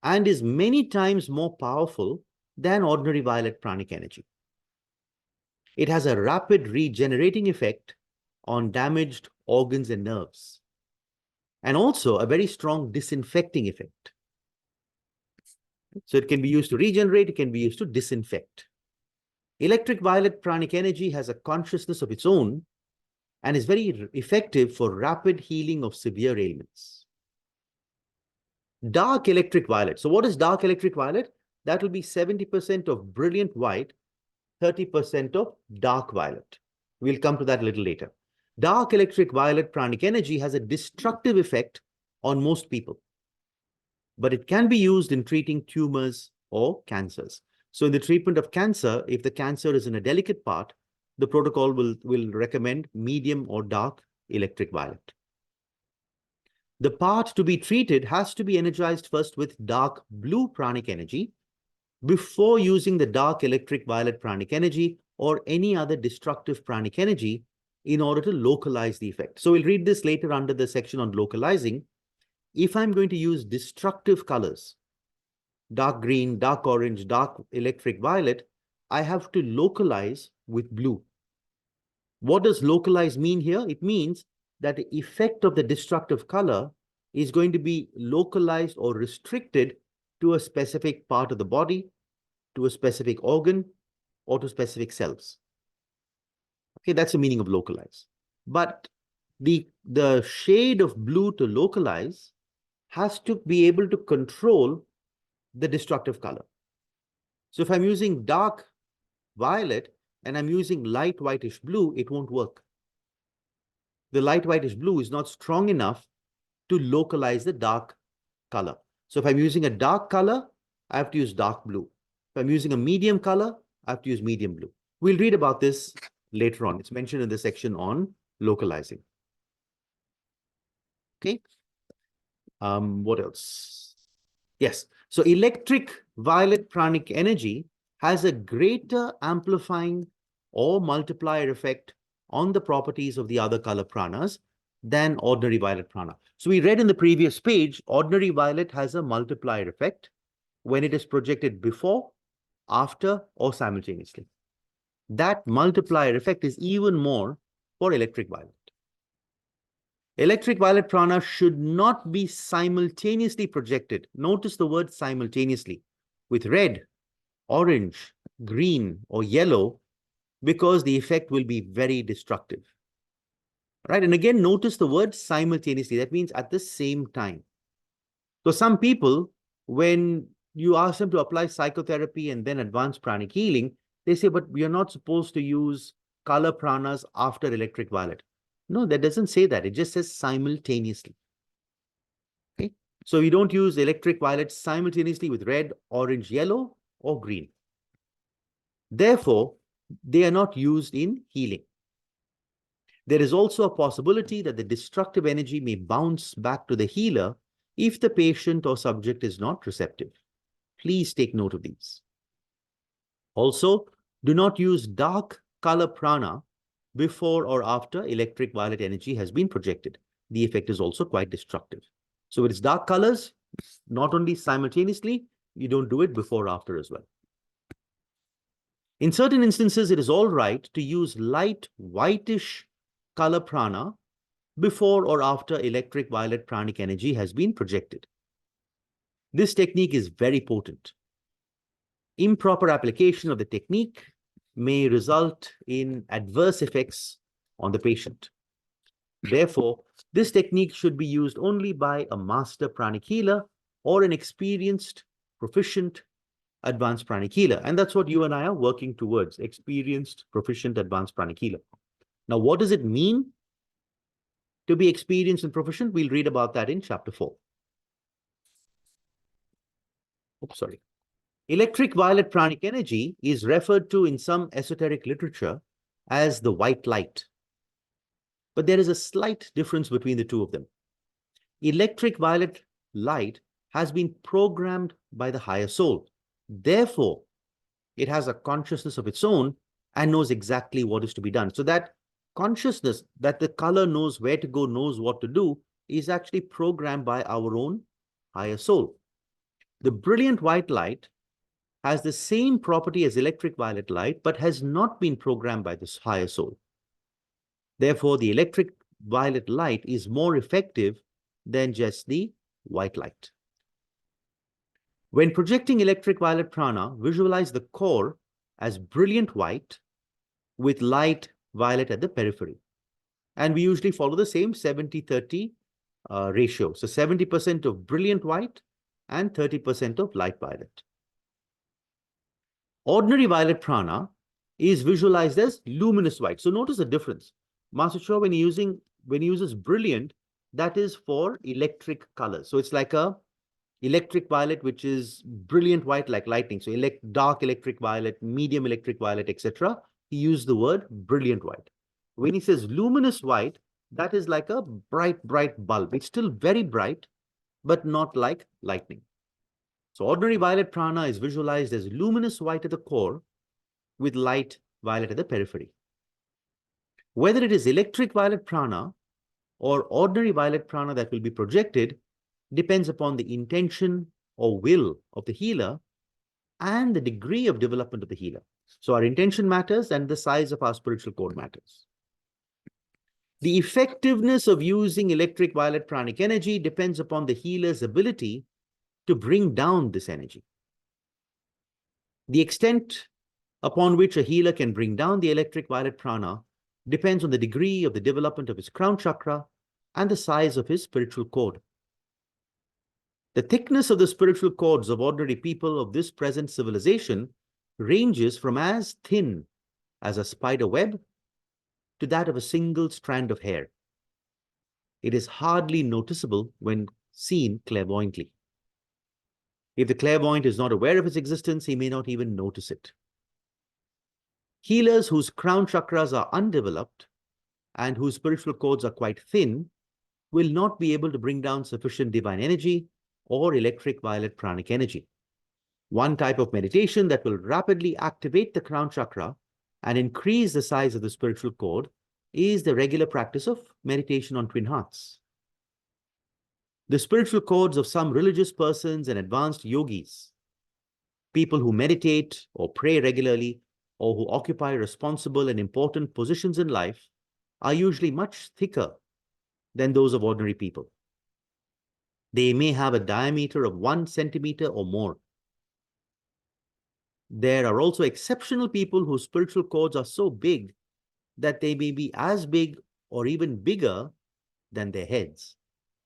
and is many times more powerful than ordinary violet pranic energy. It has a rapid regenerating effect on damaged organs and nerves, and also a very strong disinfecting effect. So it can be used to regenerate, it can be used to disinfect. Electric violet pranic energy has a consciousness of its own and is very effective for rapid healing of severe ailments. Dark electric violet. So what is dark electric violet? That will be 70% of brilliant white, 30% of dark violet. We'll come to that a little later. Dark electric violet pranic energy has a destructive effect on most people, but it can be used in treating tumors or cancers. So in the treatment of cancer, if the cancer is in a delicate part, the protocol will recommend medium or dark electric violet. The part to be treated has to be energized first with dark blue pranic energy before using the dark electric violet pranic energy or any other destructive pranic energy in order to localize the effect. So we'll read this later under the section on localizing. If I'm going to use destructive colors, dark green, dark orange, dark electric violet, I have to localize with blue. What does localize mean here? It means that the effect of the destructive color is going to be localized or restricted to a specific part of the body, to a specific organ, or to specific cells. Okay, that's the meaning of localize. But the shade of blue to localize has to be able to control the destructive color. So if I'm using dark violet and I'm using light whitish blue, it won't work. The light whitish blue is not strong enough to localize the dark color. So if I'm using a dark color, I have to use dark blue. If I'm using a medium color, I have to use medium blue. We'll read about this later on. It's mentioned in the section on localizing. Okay. What else? Yes. So electric violet pranic energy has a greater amplifying or multiplier effect on the properties of the other color pranas than ordinary violet prana. So we read in the previous page, ordinary violet has a multiplier effect when it is projected before, after, or simultaneously. That multiplier effect is even more for electric violet. Electric violet prana should not be simultaneously projected. Notice the word simultaneously with red, orange, green, or yellow, because the effect will be very destructive. Right? And again, notice the word simultaneously. That means at the same time. So some people, when you ask them to apply psychotherapy and then advanced pranic healing, they say, but we are not supposed to use color pranas after electric violet. No, that doesn't say that. It just says simultaneously. Okay. So we don't use electric violet simultaneously with red, orange, yellow, or green. Therefore, they are not used in healing. There is also a possibility that the destructive energy may bounce back to the healer if the patient or subject is not receptive. Please take note of these. Also, do not use dark color prana before or after electric violet energy has been projected. The effect is also quite destructive. So it is dark colors, not only simultaneously, you don't do it before or after as well. In certain instances, it is all right to use light whitish color prana before or after electric violet pranic energy has been projected. This technique is very potent. Improper application of the technique may result in adverse effects on the patient. Therefore, this technique should be used only by a master pranic healer or an experienced, proficient, advanced pranic healer. And that's what you and I are working towards, experienced, proficient, advanced pranic healer. Now, what does it mean to be experienced and proficient? We'll read about that in chapter 4. Oops, sorry. Electric violet pranic energy is referred to in some esoteric literature as the white light. But there is a slight difference between the two of them. Electric violet light has been programmed by the higher soul. Therefore, it has a consciousness of its own and knows exactly what is to be done. So that consciousness that the color knows where to go, knows what to do, is actually programmed by our own higher soul. The brilliant white light has the same property as electric violet light, but has not been programmed by this higher soul. Therefore, the electric violet light is more effective than just the white light. When projecting electric violet prana, visualize the core as brilliant white with light violet at the periphery. And we usually follow the same 70-30 ratio. So 70% of brilliant white and 30% of light violet. Ordinary violet prana is visualized as luminous white. So notice the difference. Master Cho, when he uses brilliant, that is for electric colors. So it's like a electric violet, which is brilliant white like lightning. So dark electric violet, medium electric violet, etc. He used the word brilliant white. When he says luminous white, that is like a bright, bright bulb. It's still very bright, but not like lightning. So ordinary violet prana is visualized as luminous white at the core with light violet at the periphery. Whether it is electric violet prana or ordinary violet prana that will be projected depends upon the intention or will of the healer and the degree of development of the healer. So our intention matters and the size of our spiritual cord matters. The effectiveness of using electric violet pranic energy depends upon the healer's ability to bring down this energy. The extent upon which a healer can bring down the electric violet prana depends on the degree of the development of his crown chakra and the size of his spiritual cord. The thickness of the spiritual cords of ordinary people of this present civilization ranges from as thin as a spider web to that of a single strand of hair. It is hardly noticeable when seen clairvoyantly. If the clairvoyant is not aware of its existence, he may not even notice it. Healers whose crown chakras are undeveloped and whose spiritual cords are quite thin will not be able to bring down sufficient divine energy or electric violet pranic energy. One type of meditation that will rapidly activate the crown chakra and increase the size of the spiritual cord is the regular practice of meditation on twin hearts. The spiritual cords of some religious persons and advanced yogis, people who meditate or pray regularly or who occupy responsible and important positions in life, are usually much thicker than those of ordinary people. They may have a diameter of 1 centimeter or more. There are also exceptional people whose spiritual cords are so big that they may be as big or even bigger than their heads.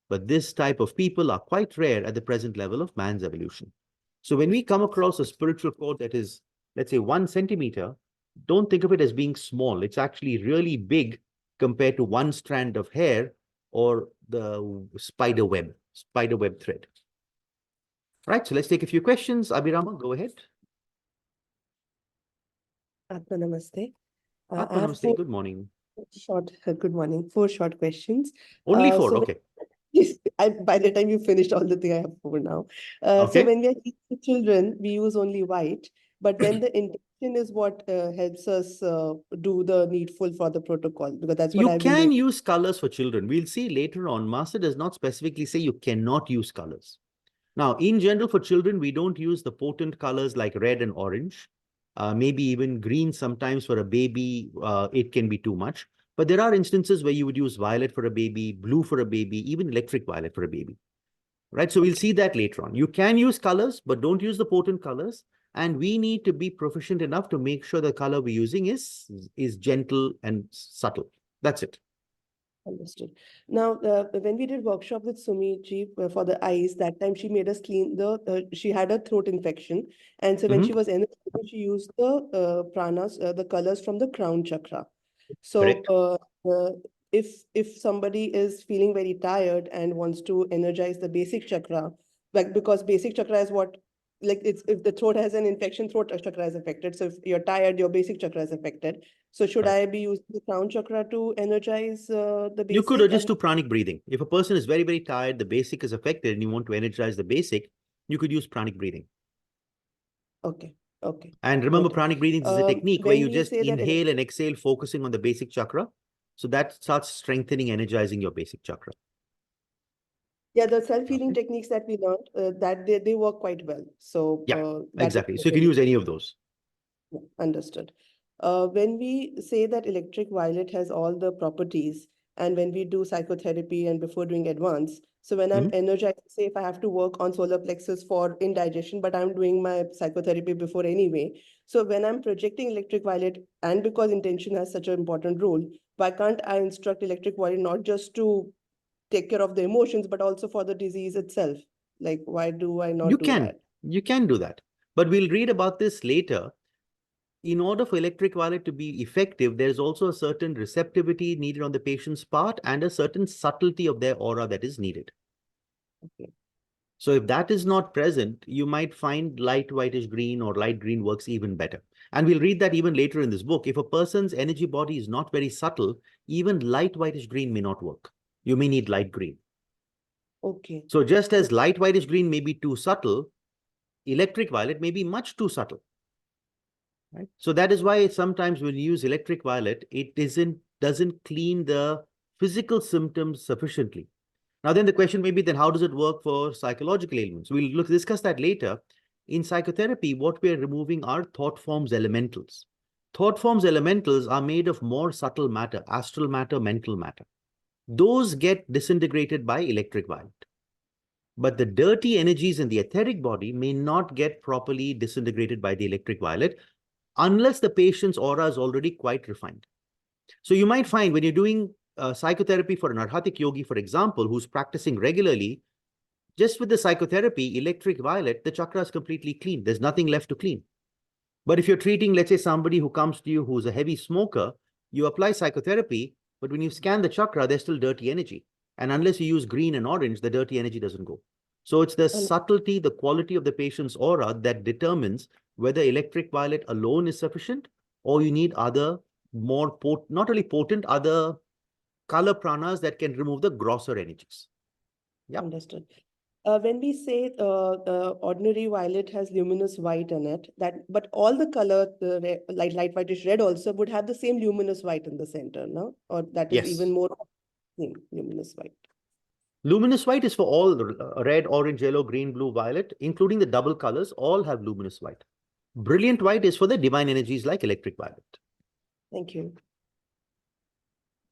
But this type of people are quite rare at the present level of man's evolution. So when we come across a spiritual cord that is, let's say, 1 centimeter, don't think of it as being small. It's actually really big compared to 1 strand of hair or the spider web thread. Right, so let's take a few questions. Abhirama, go ahead. Atma Namaste. I Atma have Namaste, good morning. good morning. 4 short questions. Only 4, so okay. Yes, by the time you finished all the thing, I have 4 now. Okay. So when we are teaching children, we use only white, but then the intention is what helps us do the needful for the protocol, because that's what You I've been can doing. use colors for children. We'll see later on. Master does not specifically say you cannot use colors. Now, in general, for children, we don't use the potent colors like red and orange. Maybe even green sometimes for a baby, it can be too much. But there are instances where you would use violet for a baby, blue for a baby, even electric violet for a baby. Right? So we'll see that later on. You can use colors, but don't use the potent colors. And we need to be proficient enough to make sure the color we're using is gentle and subtle. That's it. Understood. Now, when we did workshop with Sumiji for the eyes, that time she made us clean she had a throat infection. And so when she was energizing, she used the pranas, the colors from the crown chakra. So if somebody is feeling very tired and wants to energize the basic chakra, like, because basic chakra is what, like, it's, if the throat has an infection, throat chakra is affected. So if you're tired, your basic chakra is affected. So should I be using the crown chakra to energize the basic? You could just do pranic breathing. If a person is very, very tired, the basic is affected, and you want to energize the basic, you could use pranic breathing. Okay. Okay. And remember, Okay. pranic breathing is a technique where when you we just say that inhale and exhale, focusing on the basic chakra. So that starts strengthening, energizing your basic chakra. Yeah, the self-healing Okay. techniques that we learned, that they work quite well. So Yeah, that is exactly. So you can really use any of those. understood. When we say that electric violet has all the properties, and when we do psychotherapy and before doing advance, so when I'm energized, say if I have to work on solar plexus for indigestion, but I'm doing my psychotherapy before anyway. So when I'm projecting electric violet, and because intention has such an important role, why can't I instruct electric violet not just to take care of the emotions, but also for the disease itself? Like, why do I not do that? You can do that. But we'll read about this later. In order for electric violet to be effective, there's also a certain receptivity needed on the patient's part and a certain subtlety of their aura that is needed. Okay. So if that is not present, you might find light whitish green or light green works even better. And we'll read that even later in this book. If a person's energy body is not very subtle, even light whitish green may not work. You may need light green. Okay. So just as light whitish green may be too subtle, electric violet may be much too subtle. Right? So that is why sometimes when you use electric violet, it doesn't clean the physical symptoms sufficiently. Now then the question may be, then how does it work for psychological ailments? We'll discuss that later. In psychotherapy, what we are removing are thought forms elementals. Thought forms elementals are made of more subtle matter, astral matter, mental matter. Those get disintegrated by electric violet. But the dirty energies in the etheric body may not get properly disintegrated by the electric violet unless the patient's aura is already quite refined. So you might find when you're doing psychotherapy for an Arhatic yogi, for example, who's practicing regularly, just with the psychotherapy, electric violet, the chakra is completely clean. There's nothing left to clean. But if you're treating, let's say, somebody who comes to you who's a heavy smoker, you apply psychotherapy, but when you scan the chakra, there's still dirty energy. And unless you use green and orange, the dirty energy doesn't go. So it's the subtlety, the quality of the patient's aura that determines whether electric violet alone is sufficient or you need other more not only potent, other color pranas that can remove the grosser energies. Yeah. Understood. When we say ordinary violet has luminous white in it, but all the color, the light whitish red also would have the same luminous white in the center, no? Or that is Yes. even more luminous white. Luminous white is for all red, orange, yellow, green, blue, violet, including the double colors, all have luminous white. Brilliant white is for the divine energies like electric violet. Thank you.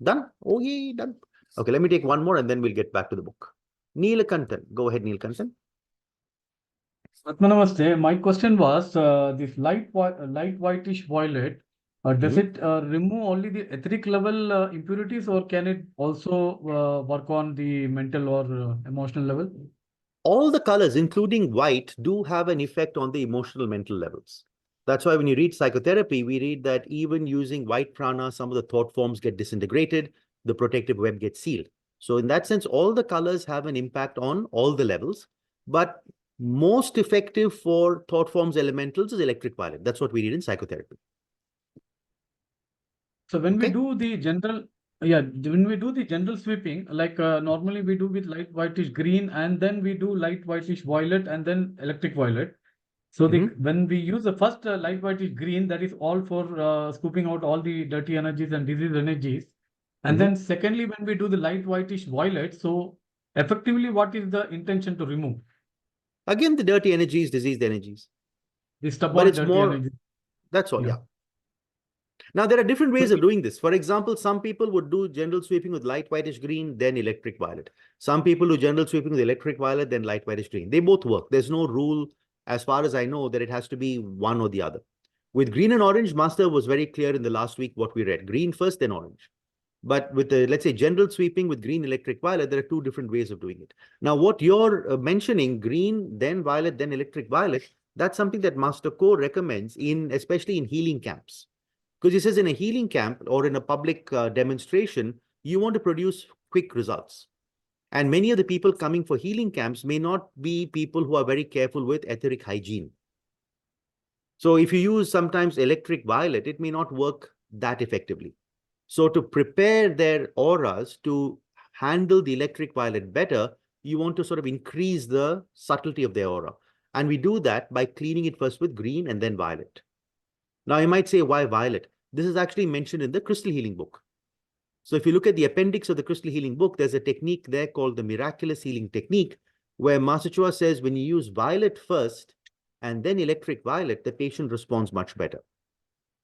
Done? Oh, yeah, done. Okay, let me take one more and then we'll get back to the book. Neelakantan. Go ahead, Neelakantan. Namaste. My question was this light whitish violet. Does it remove only the etheric level impurities, or can it also work on the mental or emotional level? All the colors, including white, do have an effect on the emotional mental levels. That's why when you read psychotherapy, we read that even using white prana, some of the thought forms get disintegrated, the protective web gets sealed. So in that sense, all the colors have an impact on all the levels, but most effective for thought forms elementals is electric violet. That's what we read in psychotherapy. So when we do the general, when we do the general sweeping, like normally we do with light whitish green, and then we do light whitish violet, and then electric violet. So when we use the first light whitish green, that is all for scooping out all the dirty energies and disease energies. And then secondly, when we do the light whitish violet, so effectively, what is the intention to remove? Again, the dirty energies, diseased energies. The stubborn But it's dirty more, energies. that's all, yeah. Now, there are different ways So of doing this. For example, some people would do general sweeping with light whitish green, then electric violet. Some people do general sweeping with electric violet, then light whitish green. They both work. There's no rule, as far as I know, that it has to be one or the other. With green and orange, Master was very clear in the last week what we read. Green first, then orange. But with the, let's say, general sweeping with green, electric, violet, there are two different ways of doing it. Now, what you're mentioning, green, then violet, then electric violet, that's something that Master Ko recommends, especially in healing camps. Because he says in a healing camp or in a public demonstration, you want to produce quick results. And many of the people coming for healing camps may not be people who are very careful with etheric hygiene. So if you use sometimes electric violet, it may not work that effectively. So to prepare their auras to handle the electric violet better, you want to sort of increase the subtlety of their aura. And we do that by cleaning it first with green and then violet. Now, you might say, why violet? This is actually mentioned in the crystal healing book. So if you look at the appendix of the Crystal Healing book, there's a technique there called the miraculous healing technique, where Master Chua says when you use violet first and then electric violet, the patient responds much better.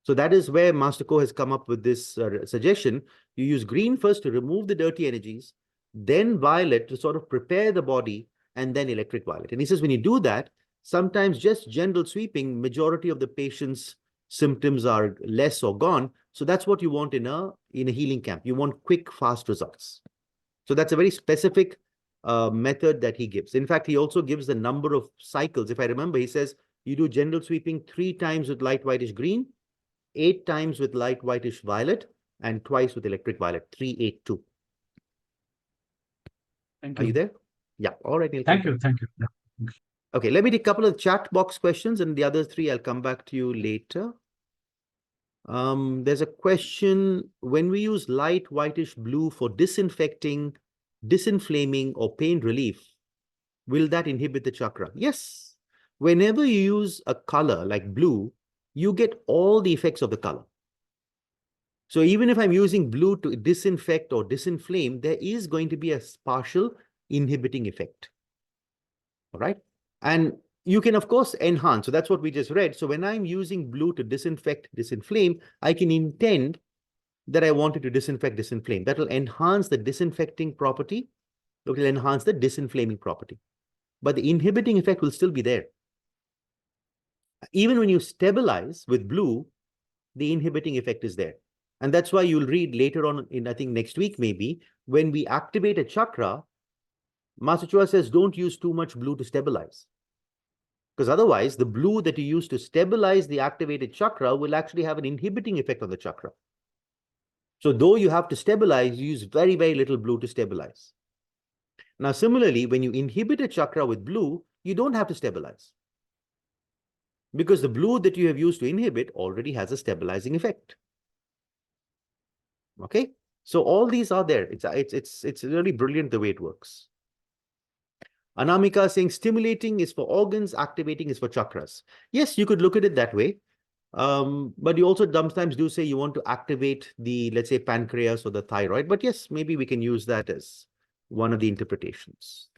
So that is where Master Ko has come up with this suggestion. You use green first to remove the dirty energies, then violet to sort of prepare the body, and then electric violet. And he says when you do that, sometimes just gentle sweeping, majority of the patient's symptoms are less or gone. So that's what you want in a healing camp. You want quick, fast results. So that's a very specific method that he gives. In fact, he also gives the number of cycles. If I remember, he says you do gentle sweeping 3 times with light whitish green, 8 times with light whitish violet, and twice with electric violet. 3, 8, 2. Thank Are you you. there? Yeah. All right. Thank you. Thank you. Yeah. Okay, let me take a couple of chat box questions, and the other 3 I'll come back to you later. There's a question: when we use light whitish blue for disinfecting, disinflaming, or pain relief, will that inhibit the chakra? Yes. Whenever you use a color like blue, you get all the effects of the color. So even if I'm using blue to disinfect or disinflame, there is going to be a partial inhibiting effect. All right. And you can, of course, enhance. So that's what we just read. So when I'm using blue to disinfect, disinflame, I can intend that I wanted to disinfect, disinflame. That will enhance the disinfecting property. It will enhance the disinflaming property. But the inhibiting effect will still be there. Even when you stabilize with blue, the inhibiting effect is there. And that's why you'll read later on in, I think, next week maybe, when we activate a chakra, Master Chua says don't use too much blue to stabilize. Because otherwise, the blue that you use to stabilize the activated chakra will actually have an inhibiting effect on the chakra. So though you have to stabilize, you use very, very little blue to stabilize. Now, similarly, when you inhibit a chakra with blue, you don't have to stabilize. Because the blue that you have used to inhibit already has a stabilizing effect. Okay? So all these are there. It's really brilliant the way it works. Anamika saying stimulating is for organs, activating is for chakras. Yes, you could look at it that way. But you also sometimes do say you want to activate the, let's say, pancreas or the thyroid. But yes, maybe we can use that as one of the interpretations.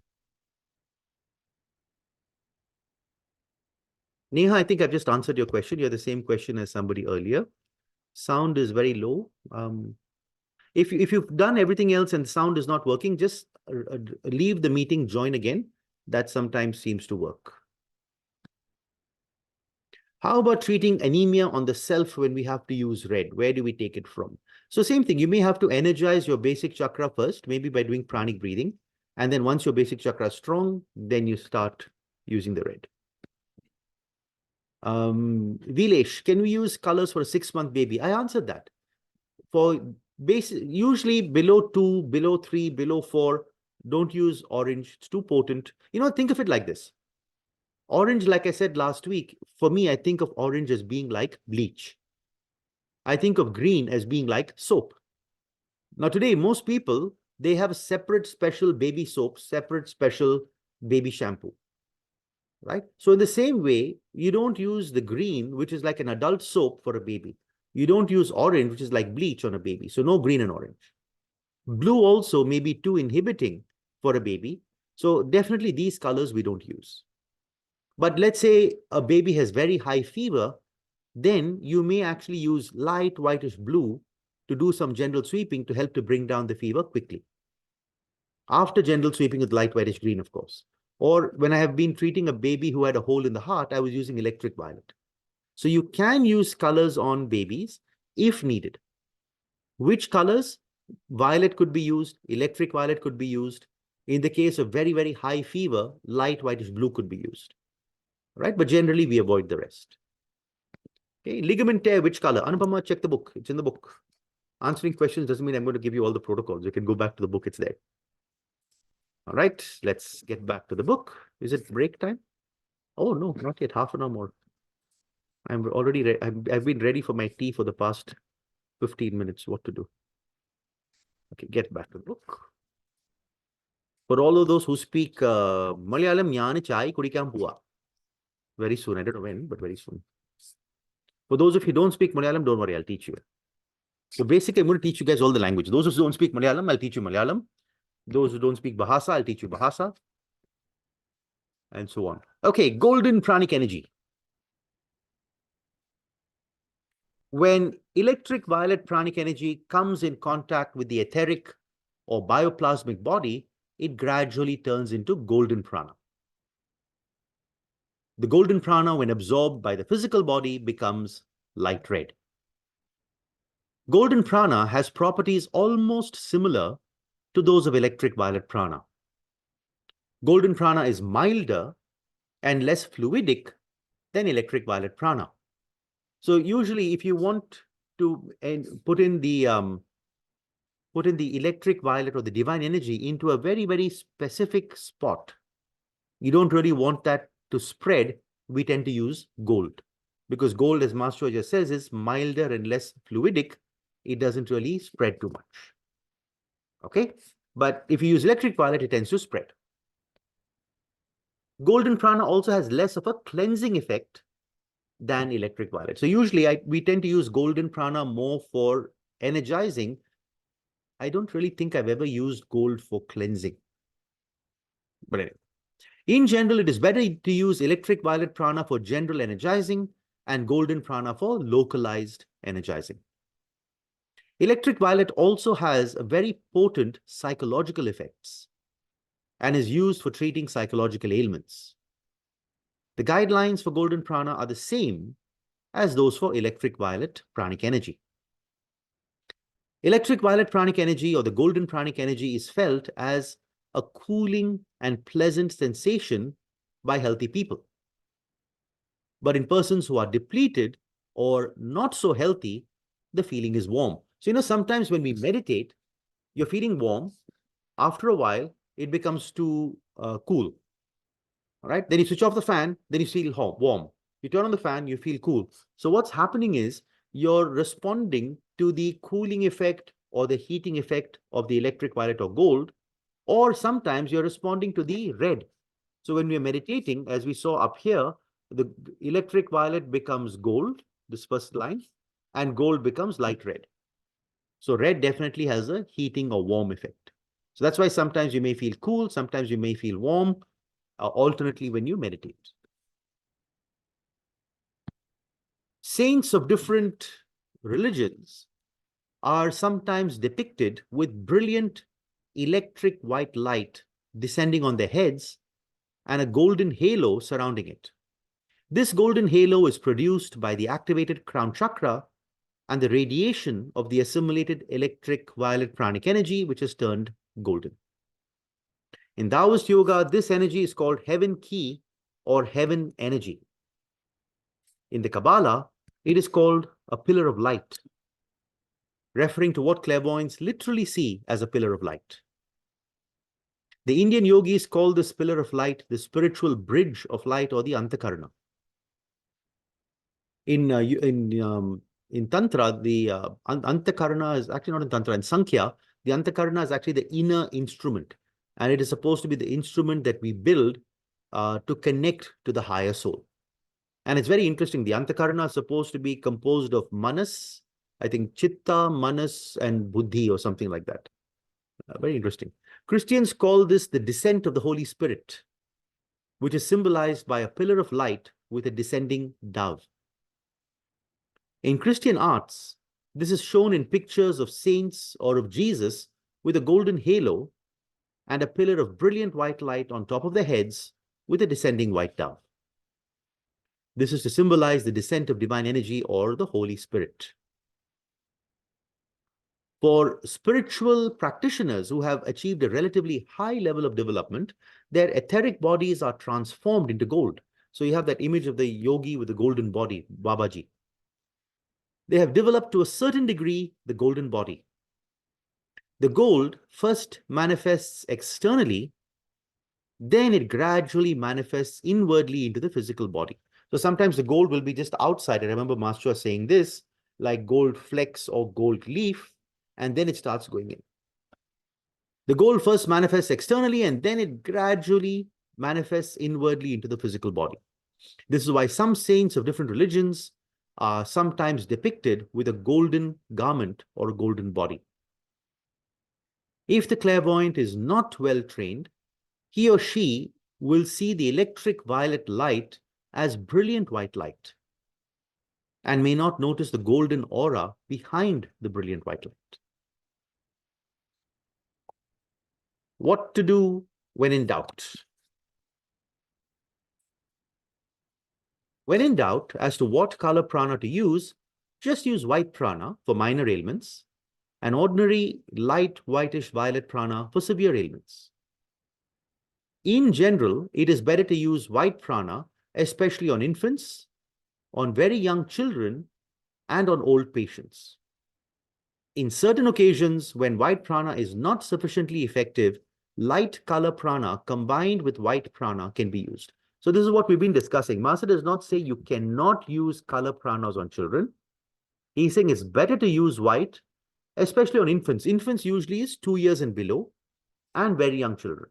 Neha, I think I've just answered your question. You had the same question as somebody earlier. Sound is very low. If you've done everything else and sound is not working, just leave the meeting, join again. That sometimes seems to work. How about treating anemia on the self when we have to use red? Where do we take it from? So same thing, you may have to energize your basic chakra first, maybe by doing pranic breathing. And then once your basic chakra is strong, then you start using the red. Vilesh, can we use colors for a 6-month baby? I answered that. For usually below 2, below 3, below 4, don't use orange. It's too potent. You know, think of it like this. Orange, like I said last week, for me, I think of orange as being like bleach. I think of green as being like soap. Now today, most people, they have separate special baby soap, separate special baby shampoo, right? So in the same way, you don't use the green, which is like an adult soap for a baby. You don't use orange, which is like bleach on a baby. So no green and orange. Blue also may be too inhibiting for a baby. So definitely these colors we don't use. But let's say a baby has very high fever, then you may actually use light whitish blue to do some gentle sweeping to help to bring down the fever quickly. After gentle sweeping with light whitish green, of course. Or when I have been treating a baby who had a hole in the heart, I was using electric violet. So you can use colors on babies if needed. Which colors? Violet could be used, electric violet could be used. In the case of very, very high fever, light whitish blue could be used. Right? But generally, we avoid the rest. Okay, ligament tear, which color? Anupama, check the book. It's in the book. Answering questions doesn't mean I'm going to give you all the protocols. You can go back to the book. It's there. All right, let's get back to the book. Is it break time? Oh, no, not yet. Half an hour more. I'm already ready. I've been ready for my tea for the past 15 minutes. What to do? Okay, get back to the book. For all of those who speak Malayalam, Nyana chai kudikam pua. Very soon. I don't know when, but very soon. For those of you who don't speak Malayalam, don't worry, I'll teach you. So basically, I'm going to teach you guys all the language. Those who don't speak Malayalam, I'll teach you Malayalam. Those who don't speak Bahasa, I'll teach you Bahasa. And so on. Okay, golden pranic energy. When electric violet pranic energy comes in contact with the etheric or bioplasmic body, it gradually turns into golden prana. The golden prana, when absorbed by the physical body, becomes light red. Golden prana has properties almost similar to those of electric violet prana. Golden prana is milder and less fluidic than electric violet prana. So usually if you want to put in the electric violet or the divine energy into a very, very specific spot, you don't really want that to spread, we tend to use gold. Because gold, as Master just says, is milder and less fluidic. It doesn't really spread too much. Okay? But if you use electric violet, it tends to spread. Golden prana also has less of a cleansing effect than electric violet. So usually we tend to use golden prana more for energizing. I don't really think I've ever used gold for cleansing. But anyway, in general, it is better to use electric violet prana for general energizing and golden prana for localized energizing. Electric violet also has a very potent psychological effects and is used for treating psychological ailments. The guidelines for golden prana are the same as those for electric violet pranic energy. Electric violet pranic energy or the golden pranic energy is felt as a cooling and pleasant sensation by healthy people. But in persons who are depleted or not so healthy, the feeling is warm. So, sometimes when we meditate, you're feeling warm. After a while, it becomes too cool. All right. Then you switch off the fan, then you feel warm. You turn on the fan, you feel cool. So what's happening is you're responding to the cooling effect or the heating effect of the electric violet or gold, or sometimes you're responding to the red. So when we're meditating, as we saw up here, the electric violet becomes gold, this first line, and gold becomes light red. So red definitely has a heating or warm effect. So that's why sometimes you may feel cool, sometimes you may feel warm, alternately when you meditate. Saints of different religions are sometimes depicted with brilliant electric white light descending on their heads and a golden halo surrounding it. This golden halo is produced by the activated crown chakra and the radiation of the assimilated electric violet pranic energy, which is turned golden. In Taoist yoga, this energy is called heaven ki or heaven energy. In the Kabbalah, it is called a pillar of light, referring to what clairvoyants literally see as a pillar of light. The Indian yogis call this pillar of light the spiritual bridge of light or the Antakarna. In Tantra, the Antakarna is actually not in Tantra. In Sankhya, the Antakarna is actually the inner instrument. And it is supposed to be the instrument that we build to connect to the higher soul. And it's very interesting. The Antakarna is supposed to be composed of manas, I think chitta, manas, and buddhi or something like that. Very interesting. Christians call this the descent of the Holy Spirit, which is symbolized by a pillar of light with a descending dove. In Christian arts, this is shown in pictures of saints or of Jesus with a golden halo and a pillar of brilliant white light on top of their heads with a descending white dove. This is to symbolize the descent of divine energy or the Holy Spirit. For spiritual practitioners who have achieved a relatively high level of development, their etheric bodies are transformed into gold. So you have that image of the yogi with the golden body, Babaji. They have developed to a certain degree the golden body. The gold first manifests externally, then it gradually manifests inwardly into the physical body. So sometimes the gold will be just outside. I remember Master saying this, like gold flecks or gold leaf, and then it starts going in. The gold first manifests externally, and then it gradually manifests inwardly into the physical body. This is why some saints of different religions are sometimes depicted with a golden garment or a golden body. If the clairvoyant is not well trained, he or she will see the electric violet light as brilliant white light and may not notice the golden aura behind the brilliant white light. What to do when in doubt? When in doubt as to what color prana to use, just use white prana for minor ailments and ordinary light whitish violet prana for severe ailments. In general, it is better to use white prana, especially on infants, on very young children, and on old patients. In certain occasions, when white prana is not sufficiently effective, light color prana combined with white prana can be used. So this is what we've been discussing. Master does not say you cannot use color pranas on children. He's saying it's better to use white, especially on infants. Infants usually is 2 years and below, and very young children,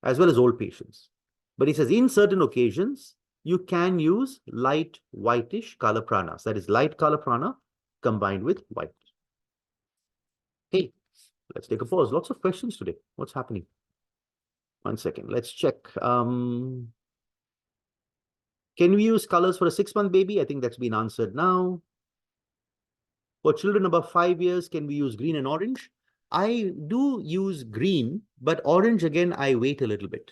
as well as old patients. But he says in certain occasions, you can use light whitish color pranas. That is light color prana combined with white. Okay, let's take a pause. Lots of questions today. What's happening? 1 second. Let's check. Can we use colors for a 6-month baby? I think that's been answered now. For children above 5 years, can we use green and orange? I do use green, but orange, again, I wait a little bit.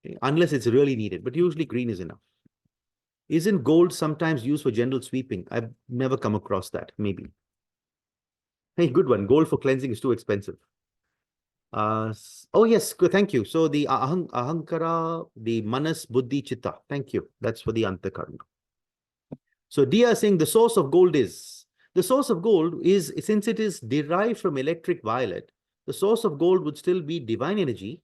Okay? Unless it's really needed, but usually green is enough. Isn't gold sometimes used for general sweeping? I've never come across that, maybe. Hey, good one. Gold for cleansing is too expensive. Oh, yes, good, thank you. So the ahankara, the manas, buddhi, chitta. Thank you. That's for the antakarna. So Dia is saying the source of gold is, since it is derived from electric violet, the source of gold would still be divine energy,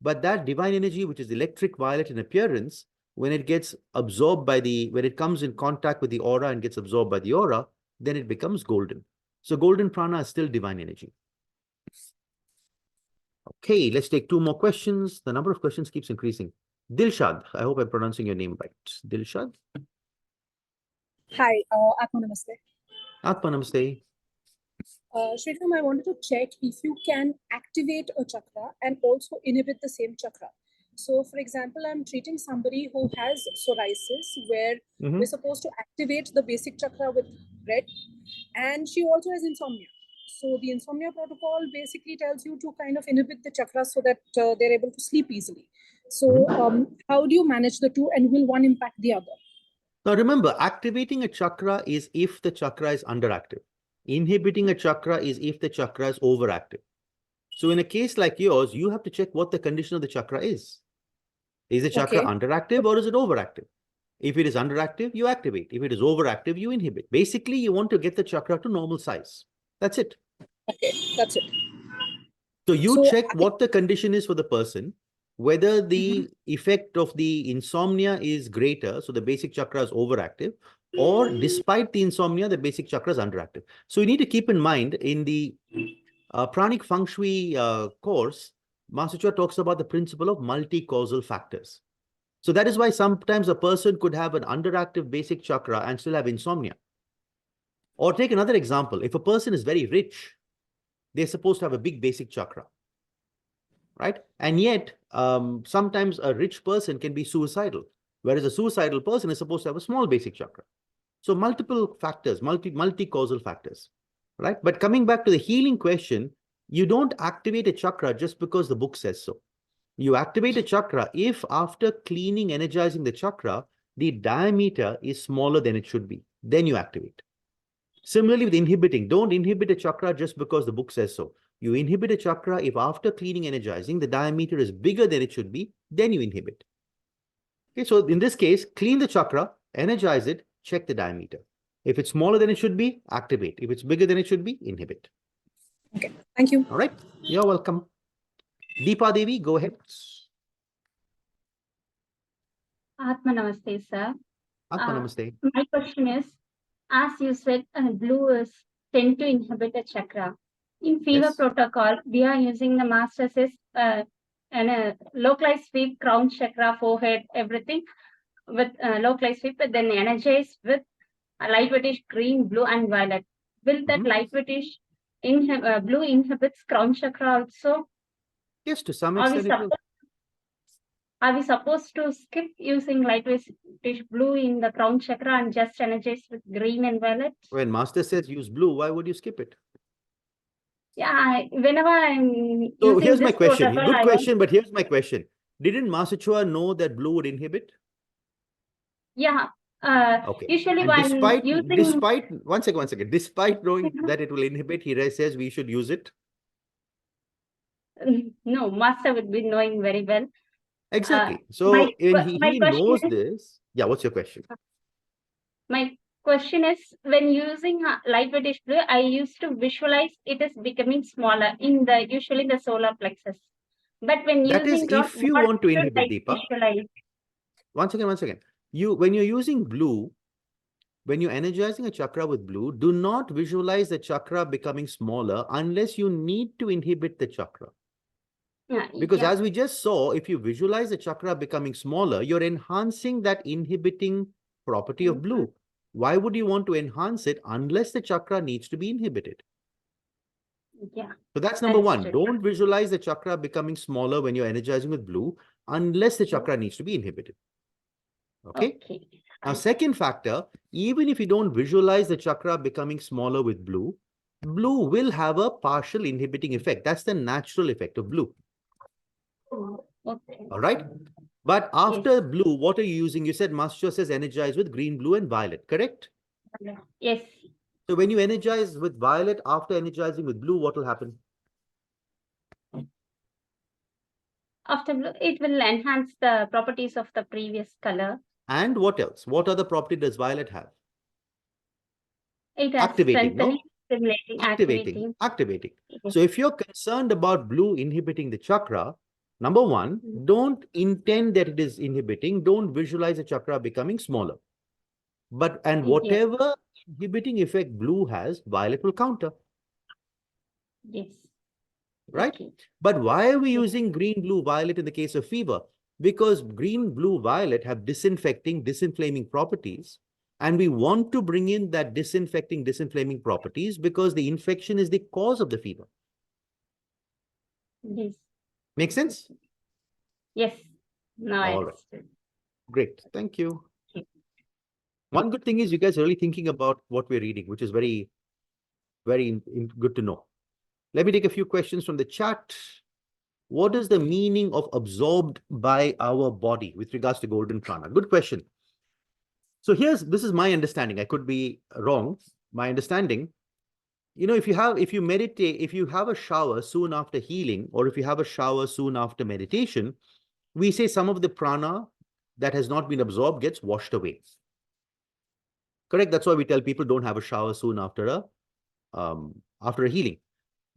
but that divine energy, which is electric violet in appearance, when it gets absorbed by when it comes in contact with the aura and gets absorbed by the aura, then it becomes golden. So golden prana is still divine energy. Okay, let's take 2 more questions. The number of questions keeps increasing. Dilshad, I hope I'm pronouncing your name right. Dilshad? Hi, Atma Namaste. Atma Namaste. Sridham, I wanted to check if you can activate a chakra and also inhibit the same chakra. So, for example, I'm treating somebody who has psoriasis where we're supposed to activate the basic chakra with red, and she also has insomnia. So the insomnia protocol basically tells you to kind of inhibit the chakras so that they're able to sleep easily. So how do you manage the two, and will one impact the other? Now remember, activating a chakra is if the chakra is underactive. Inhibiting a chakra is if the chakra is overactive. So in a case like yours, you have to check what the condition of the chakra is. Is the chakra underactive or is it overactive? If it is underactive, you activate. If it is overactive, you inhibit. Basically, you want to get the chakra to normal size. That's it. Okay, that's it. So you check what the condition is for the person, whether the effect of the insomnia is greater, so the basic chakra is overactive, or despite the insomnia, the basic chakra is underactive. So you need to keep in mind in the pranic feng shui course, Master Chua talks about the principle of multi-causal factors. So that is why sometimes a person could have an underactive basic chakra and still have insomnia. Or take another example. If a person is very rich, they're supposed to have a big basic chakra, right? And yet, sometimes a rich person can be suicidal, whereas a suicidal person is supposed to have a small basic chakra. So multiple factors, multi-causal factors, right? But coming back to the healing question, you don't activate a chakra just because the book says so. You activate a chakra if after cleaning, energizing the chakra, the diameter is smaller than it should be. Then you activate. Similarly with inhibiting, don't inhibit a chakra just because the book says so. You inhibit a chakra if after cleaning, energizing, the diameter is bigger than it should be, then you inhibit. Okay, so in this case, clean the chakra, energize it, check the diameter. If it's smaller than it should be, activate. If it's bigger than it should be, inhibit. Okay, thank you. All right, you're welcome. Deepa Devi, go ahead. Atma Namaste, sir. Atma Namaste. My question is, as you said, blue is tend to inhibit a chakra. In fever protocol, we are using the master says and a localized sweep, crown chakra, forehead, everything with localized sweep, but then energized with a light whitish green, blue, and violet. Will that light whitish blue inhibits crown chakra also? Yes, to some Are we extent it will. supposed to skip using light whitish blue in the crown chakra and just energize with green and violet? When master says use blue, why would you skip it? Yeah, whenever I'm So using here's my this question. protocol, Good I want. question, but here's my question. Didn't Master Chua know that blue would inhibit? Yeah. Okay. Usually And when using. one second, despite knowing that it will inhibit, he says we should use it. No, master would be knowing very well. Exactly. My So when he question knows is, this, yeah, what's your question? my question is, when using light whitish blue, I used to visualize it is becoming smaller in the usually the solar plexus. But when That is using crown, if you what want to should inhibit, I Deepa. visualize? One second. When you're using blue, when you're energizing a chakra with blue, do not visualize the chakra becoming smaller unless you need to inhibit the chakra. Because Yeah. as we just saw, if you visualize the chakra becoming smaller, you're enhancing that inhibiting property of blue. Why would you want to enhance it unless the chakra needs to be inhibited? Yeah. So that's number one. Understood. Don't visualize the chakra becoming smaller when you're energizing with blue unless the chakra needs to be inhibited. Okay? Now, second factor, even if you don't visualize the chakra becoming smaller with blue, blue will have a partial inhibiting effect. That's the natural effect of blue. Okay. All right? But after blue, what are you using? You said Master says energize with green, blue, and violet, correct? Yes. So when you energize with violet, after energizing with blue, what will happen? After blue, it will enhance the properties of the previous color. And what else? What other property does violet have? It has Activating, no? strengthening, stimulating, Activating. Yes. So if you're concerned about blue inhibiting the chakra, number one, don't intend that it is inhibiting. Don't visualize the chakra becoming smaller. But, and whatever inhibiting effect blue has, violet will counter. Yes. Right? But why are we using green, blue, violet in the case of fever? Because green, blue, violet have disinfecting, disinflaming properties. And we want to bring in that disinfecting, disinflaming properties because the infection is the cause of the fever. Yes. Make sense? Yes. Now I All right. understood. Great. Thank you. One good thing is you guys are really thinking about what we're reading, which is very, very good to know. Let me take a few questions from the chat. What is the meaning of absorbed by our body with regards to golden prana? Good question. So this is my understanding. I could be wrong. My understanding, if you meditate, if you have a shower soon after healing, or if you have a shower soon after meditation, we say some of the prana that has not been absorbed gets washed away. Correct? That's why we tell people don't have a shower soon after a healing.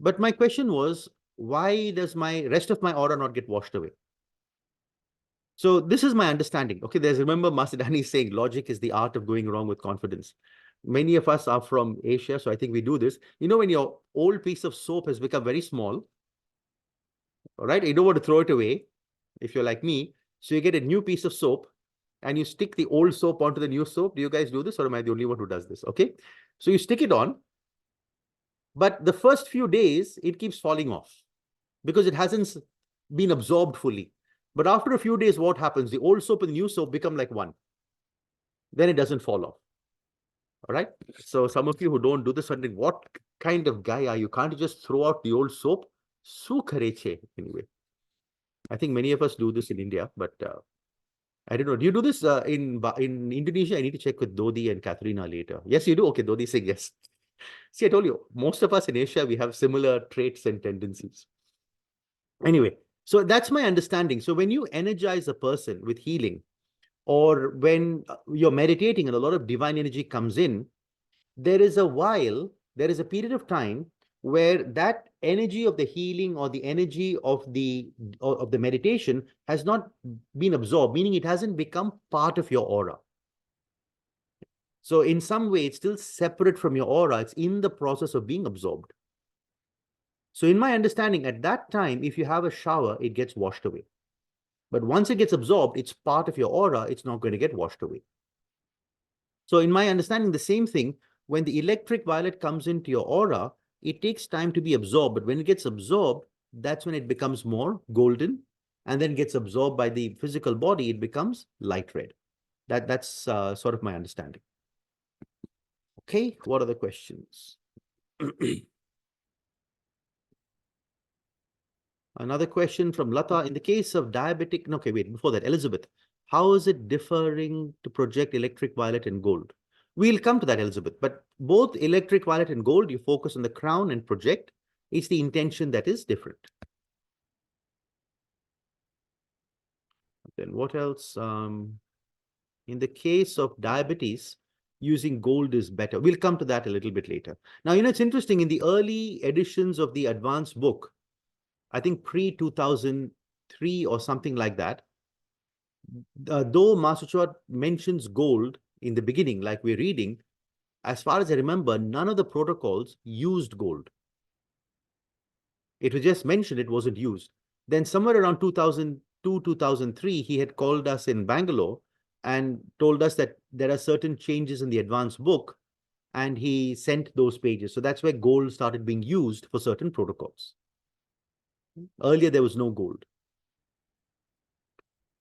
But my question was, why does my rest of my aura not get washed away? So this is my understanding. Okay, remember Master Dani saying logic is the art of going wrong with confidence. Many of us are from Asia, so I think we do this. When your old piece of soap has become very small, all right, you don't want to throw it away if you're like me. So you get a new piece of soap and you stick the old soap onto the new soap. Do you guys do this, or am I the only one who does this? Okay, so you stick it on, but the first few days it keeps falling off because it hasn't been absorbed fully. But after a few days, what happens? The old soap and the new soap become like one. Then it doesn't fall off. All right. So some of you who don't do this wondering, what kind of guy are you? Can't you just throw out the old soap? Anyway, I think many of us do this in India, but I don't know. Do you do this in Indonesia? I need to check with Dodi and Katharina later. Yes, you do. Okay, Dodi saying yes. See, I told you, most of us in Asia, we have similar traits and tendencies. Anyway, so that's my understanding. So when you energize a person with healing, or when you're meditating and a lot of divine energy comes in, there is a period of time where that energy of the healing or the energy of the meditation has not been absorbed, meaning it hasn't become part of your aura. So in some way, it's still separate from your aura. It's in the process of being absorbed. So in my understanding, at that time, if you have a shower, it gets washed away. But once it gets absorbed, it's part of your aura. It's not going to get washed away. So in my understanding, the same thing, when the electric violet comes into your aura, it takes time to be absorbed, but when it gets absorbed, that's when it becomes more golden, and then gets absorbed by the physical body, it becomes light red. That's sort of my understanding. Okay, what are the questions? Another question from Lata. In the case of diabetic, no, okay, wait, before that, Elizabeth, how is it differing to project electric violet and gold? We'll come to that, Elizabeth, but both electric violet and gold, you focus on the crown and project. It's the intention that is different. Then what else? In the case of diabetes, using gold is better. We'll come to that a little bit later. Now, it's interesting, in the early editions of the advanced book, I think pre-2003 or something like that, though Master Chua mentions gold in the beginning, like we're reading, as far as I remember, none of the protocols used gold. It was just mentioned, it wasn't used. Then somewhere around 2002, 2003, he had called us in Bangalore and told us that there are certain changes in the advanced book, and he sent those pages. So that's where gold started being used for certain protocols. Earlier, there was no gold.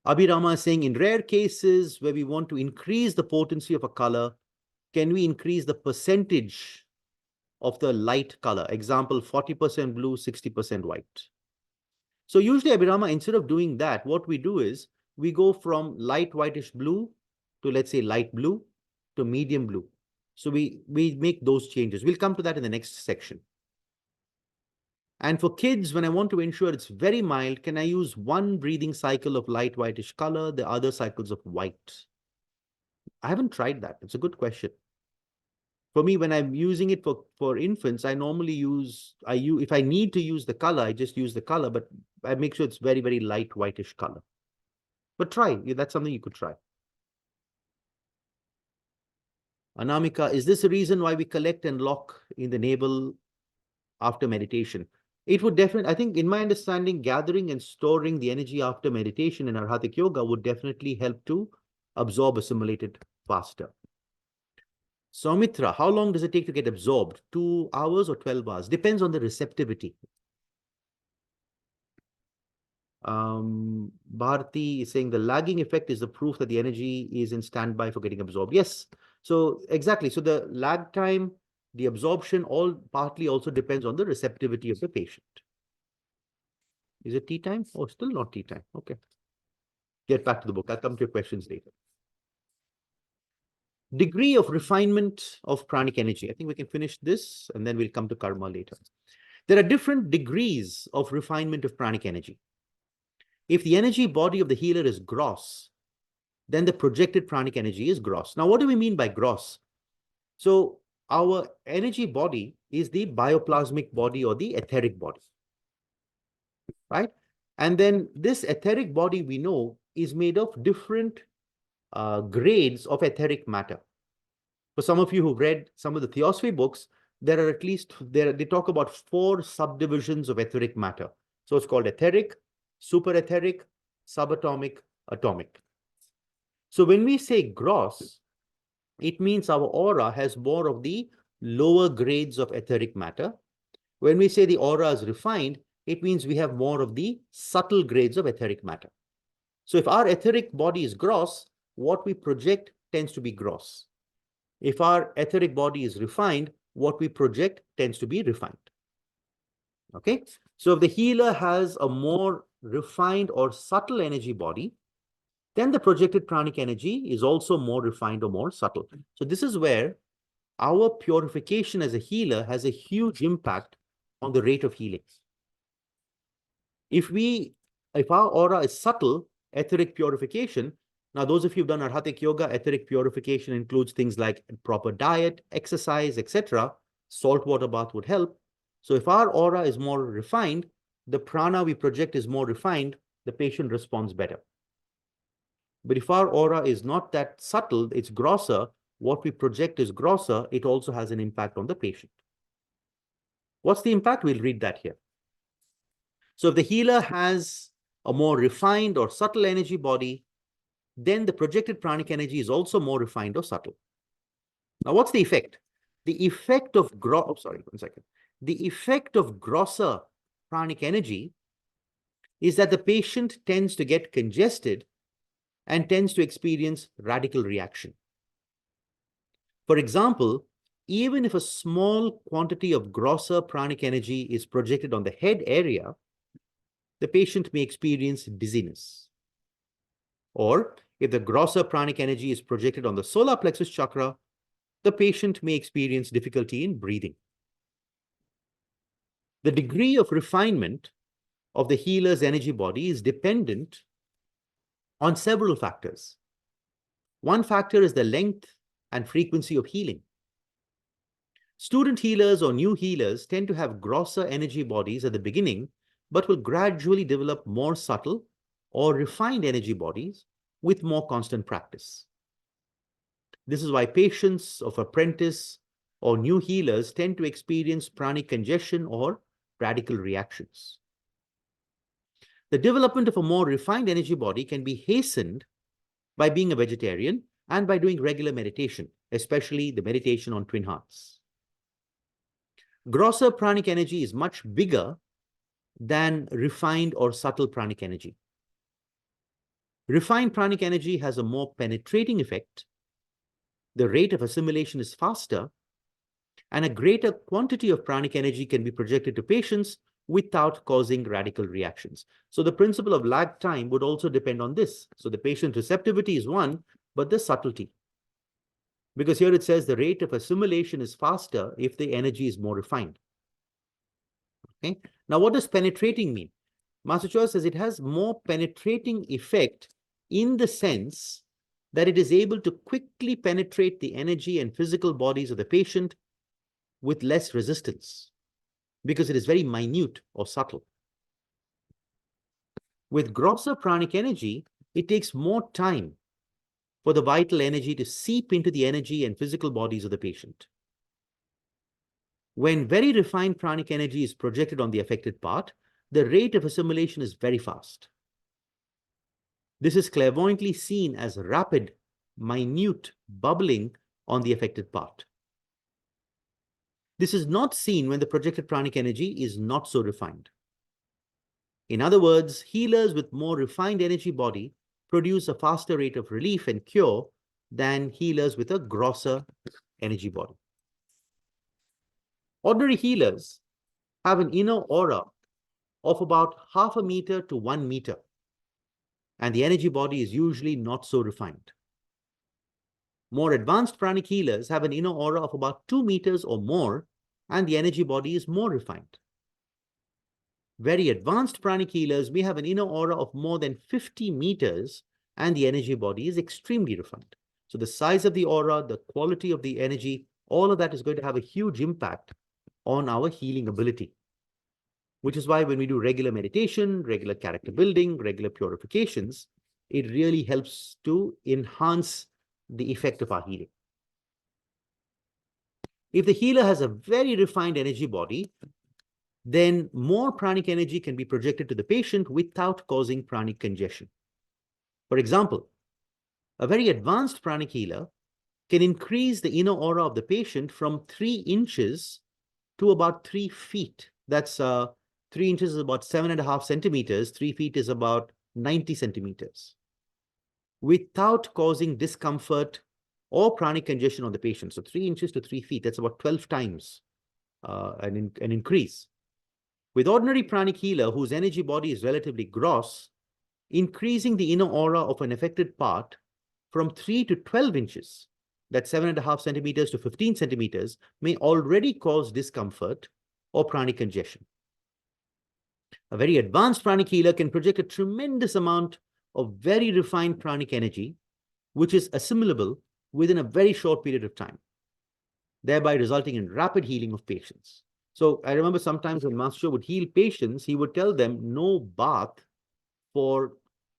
Abhirama is saying, in rare cases where we want to increase the potency of a color, can we increase the percentage of the light color? Example, 40% blue, 60% white. So usually, Abhirama, instead of doing that, what we do is we go from light whitish blue to, let's say, light blue to medium blue. So we make those changes. We'll come to that in the next section. And for kids, when I want to ensure it's very mild, can I use one breathing cycle of light whitish color, the other cycles of white? I haven't tried that. It's a good question. For me, when I'm using it for infants, I normally use, if I need to use the color, I just use the color, but I make sure it's very, very light whitish color. But try, that's something you could try. Anamika, is this a reason why we collect and lock in the navel after meditation? It would definitely, I think in my understanding, gathering and storing the energy after meditation in Arhatic Yoga would definitely help to absorb, assimilate it faster. Soumitra, how long does it take to get absorbed? 2 hours or 12 hours? Depends on the receptivity. Bharti is saying the lagging effect is the proof that the energy is in standby for getting absorbed. Yes, so exactly. So the lag time, the absorption, all partly also depends on the receptivity of the patient. Is it tea time? Oh, still not tea time. Okay. Get back to the book. I'll come to your questions later. Degree of refinement of pranic energy. I think we can finish this and then we'll come to karma later. There are different degrees of refinement of pranic energy. If the energy body of the healer is gross, then the projected pranic energy is gross. Now, what do we mean by gross? So our energy body is the bioplasmic body or the etheric body, right? And then this etheric body, we know, is made of different grades of etheric matter. For some of you who've read some of the Theosophy books, there are at least, they talk about 4 subdivisions of etheric matter. So it's called etheric, superetheric, subatomic, atomic. So when we say gross, it means our aura has more of the lower grades of etheric matter. When we say the aura is refined, it means we have more of the subtle grades of etheric matter. So if our etheric body is gross, what we project tends to be gross. If our etheric body is refined, what we project tends to be refined. Okay, so if the healer has a more refined or subtle energy body, then the projected pranic energy is also more refined or more subtle. So this is where our purification as a healer has a huge impact on the rate of healing. If our aura is subtle, etheric purification, now those of you who've done Arhatic Yoga, etheric purification includes things like proper diet, exercise, etc. Saltwater bath would help. So if our aura is more refined, the prana we project is more refined, the patient responds better. But if our aura is not that subtle, it's grosser, what we project is grosser, it also has an impact on the patient. What's the impact? We'll read that here. So if the healer has a more refined or subtle energy body, then the projected pranic energy is also more refined or subtle. Now, what's the effect? The effect of The effect of grosser pranic energy is that the patient tends to get congested and tends to experience radical reaction. For example, even if a small quantity of grosser pranic energy is projected on the head area, the patient may experience dizziness. Or if the grosser pranic energy is projected on the solar plexus chakra, the patient may experience difficulty in breathing. The degree of refinement of the healer's energy body is dependent on several factors. One factor is the length and frequency of healing. Student healers or new healers tend to have grosser energy bodies at the beginning, but will gradually develop more subtle or refined energy bodies with more constant practice. This is why patients of apprentice or new healers tend to experience pranic congestion or radical reactions. The development of a more refined energy body can be hastened by being a vegetarian and by doing regular meditation, especially the meditation on twin hearts. Grosser pranic energy is much bigger than refined or subtle pranic energy. Refined pranic energy has a more penetrating effect. The rate of assimilation is faster, and a greater quantity of pranic energy can be projected to patients without causing radical reactions. So the principle of lag time would also depend on this. So the patient receptivity is one, but the subtlety. Because here it says the rate of assimilation is faster if the energy is more refined. Okay. Now, what does penetrating mean? Master Choa says it has more penetrating effect in the sense that it is able to quickly penetrate the energy and physical bodies of the patient with less resistance, because it is very minute or subtle. With grosser pranic energy, it takes more time for the vital energy to seep into the energy and physical bodies of the patient. When very refined pranic energy is projected on the affected part, the rate of assimilation is very fast. This is clairvoyantly seen as rapid, minute bubbling on the affected part. This is not seen when the projected pranic energy is not so refined. In other words, healers with more refined energy body produce a faster rate of relief and cure than healers with a grosser energy body. Ordinary healers have an inner aura of about 0.5 meter to 1 meter, and the energy body is usually not so refined. More advanced pranic healers have an inner aura of about 2 meters or more, and the energy body is more refined. Very advanced pranic healers may have an inner aura of more than 50 meters, and the energy body is extremely refined. So the size of the aura, the quality of the energy, all of that is going to have a huge impact on our healing ability. Which is why when we do regular meditation, regular character building, regular purifications, it really helps to enhance the effect of our healing. If the healer has a very refined energy body, then more pranic energy can be projected to the patient without causing pranic congestion. For example, a very advanced pranic healer can increase the inner aura of the patient from 3 inches to about 3 feet. That's 3 inches is about 7.5 centimeters, 3 feet is about 90 centimeters, without causing discomfort or pranic congestion on the patient. So 3 inches to 3 feet, that's about 12 times an increase. With ordinary pranic healer, whose energy body is relatively gross, increasing the inner aura of an affected part from 3 to 12 inches, that's 7.5 centimeters to 15 centimeters, may already cause discomfort or pranic congestion. A very advanced pranic healer can project a tremendous amount of very refined pranic energy, which is assimilable within a very short period of time, thereby resulting in rapid healing of patients. So I remember sometimes when Master would heal patients, he would tell them no bath for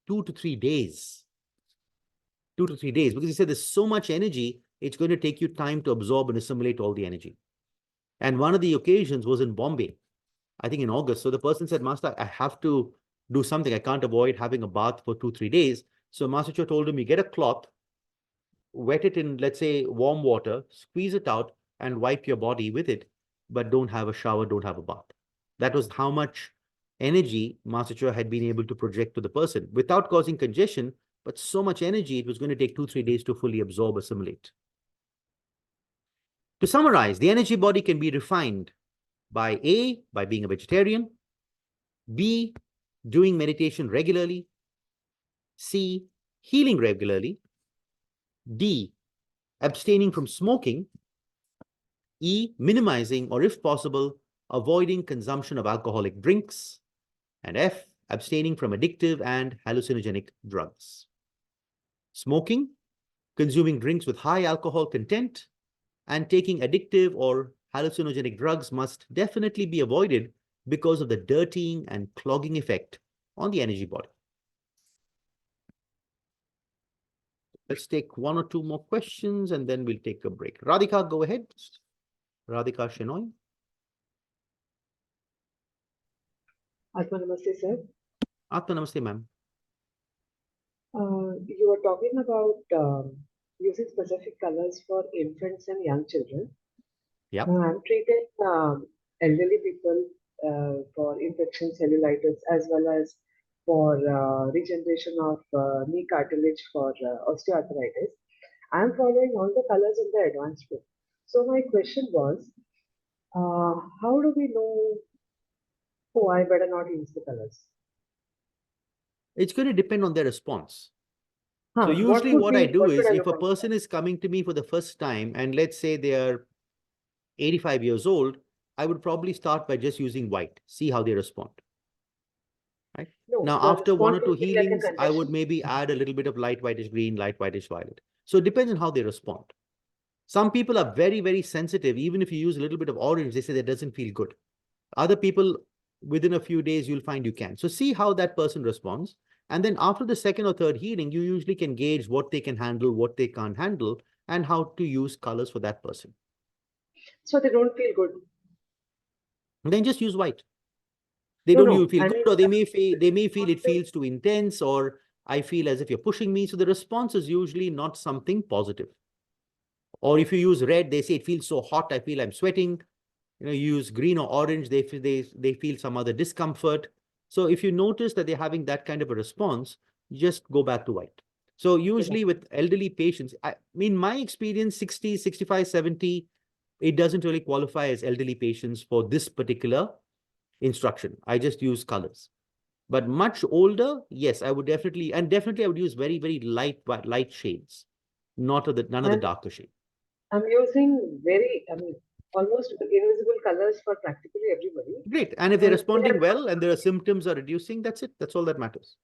2 to 3 days. 2 to 3 days, because he said there's so much energy, it's going to take you time to absorb and assimilate all the energy. And one of the occasions was in Bombay, I think in August. So the person said, Master, I have to do something. I can't avoid having a bath for 2 3 days. So Master Cho told him, you get a cloth, wet it in, let's say, warm water, squeeze it out and wipe your body with it, but don't have a shower, don't have a bath. That was how much energy Master Chua had been able to project to the person without causing congestion, but so much energy, it was going to take 2-3 days to fully absorb, assimilate. To summarize, the energy body can be refined by A, by being a vegetarian, B, doing meditation regularly, C, healing regularly, D, abstaining from smoking, E, minimizing or if possible, avoiding consumption of alcoholic drinks, and F, abstaining from addictive and hallucinogenic drugs. Smoking, consuming drinks with high alcohol content, and taking addictive or hallucinogenic drugs must definitely be avoided because of the dirtying and clogging effect on the energy body. Let's take 1 or 2 more questions and then we'll take a break. Radhika, go ahead. Radhika Shenoy. Atma Namaste, sir. Atma Namaste, ma'am. You were talking about using specific colors for infants and young children. Yeah. I'm treating elderly people for infection cellulitis as well as for regeneration of knee cartilage for osteoarthritis. I'm following all the colors in the advanced book. So my question was, how do we know, oh, I better not use the colors? It's going to depend on their response. So What usually would what be, I do what is should I if look a out person is coming to me for the first time and let's say they are 85 years old, I would probably start by just using white, see how they respond. Right? No, Now, the after 1 or response 2 would be like a healings, I would congestion. maybe add a little bit of light whitish green, light whitish violet. So it depends on how they respond. Some people are very, very sensitive. Even if you use a little bit of orange, they say that doesn't feel good. Other people, within a few days, you'll find you can. So see how that person responds. And then after the 2nd or 3rd healing, you usually can gauge what they can handle, what they can't handle, and how to use colors for that person. So they don't feel good. And then just use white. They No, don't no, feel I good, mean, or they may feel it feels too intense, or I feel as if you're pushing me. So the response is usually not something positive. Or if you use red, they say it feels so hot, I feel I'm sweating. You know, you use green or orange, they feel some other discomfort. So if you notice that they're having that kind of a response, just go back to white. So usually with elderly patients, I mean, my experience, 60, 65, 70, it doesn't really qualify as elderly patients for this particular instruction. I just use colors. But much older, yes, I would definitely, and definitely I would use very, very light shades, none of the darker shade. I'm using almost invisible colors for practically everybody. Great. And if they're responding well and their symptoms are reducing, that's it. That's all that matters.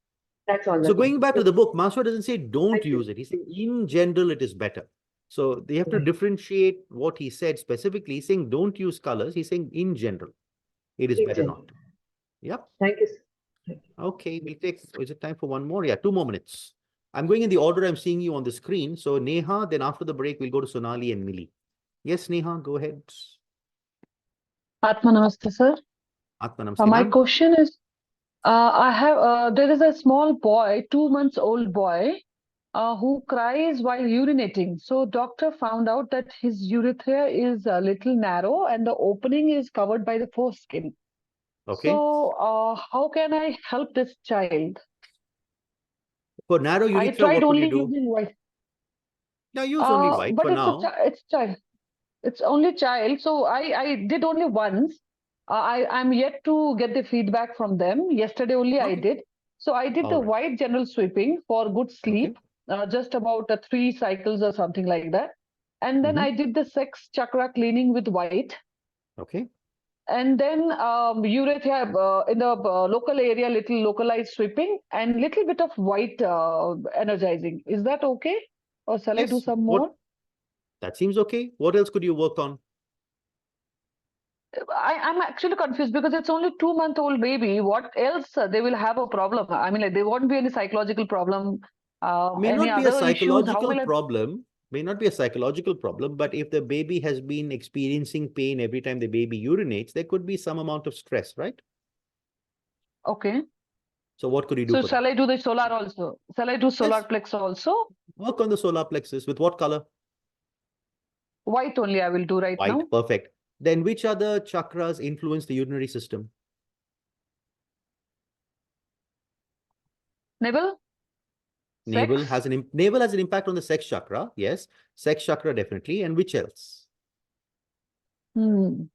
That's all. So going back to the book, Maswa doesn't say don't Thank you. use it. He said in general, it is better. So they have to differentiate what he said specifically. He's saying don't use colors. He's saying in general, it is In better general. not. Yep. Thank you, sir. Thank you. Okay, we'll take, is it time for one more? Yeah, 2 more minutes. I'm going in the order I'm seeing you on the screen. So Neha, then after the break, we'll go to Sonali and Millie. Yes, Neha, go ahead. Atma Namaste, sir. Atma Namaste, My ma'am. question is, there is a small boy, 2 months old boy, who cries while urinating. So doctor found out that his urethra is a little narrow and the opening is covered by the foreskin. Okay. So how can I help this child? For narrow I urethra, tried what would you only do? using white. Yeah, use only white But for it's now. it's child. It's only child. So I did only once. I'm yet to get the feedback from them. Yesterday only I Okay. did. So I did the All right. white general sweeping for good sleep, just about 3 cycles or something like that. And then I did the sex chakra cleaning with white. Okay. And then urethra in the local area, little localized sweeping and little bit of white energizing. Is that okay? Or shall I do Yes. some more? That seems okay. What else could you work on? I'm actually confused because it's only 2-month-old baby. What else they will have a problem? I mean, like there won't be any psychological problem, May any not be a other issues. How psychological will I? problem. May not be a psychological problem, but if the baby has been experiencing pain every time the baby urinates, there could be some amount of stress, right? Okay. So what could you do So for shall that? I do the solar also? Shall I do solar plex also? Work on the solar plexus with what color? White only I will do right White, now. perfect. Then which other chakras influence the urinary system? Navel? Navel Sex? has navel has an impact on the sex chakra. Yes, sex chakra definitely. And which else? I'm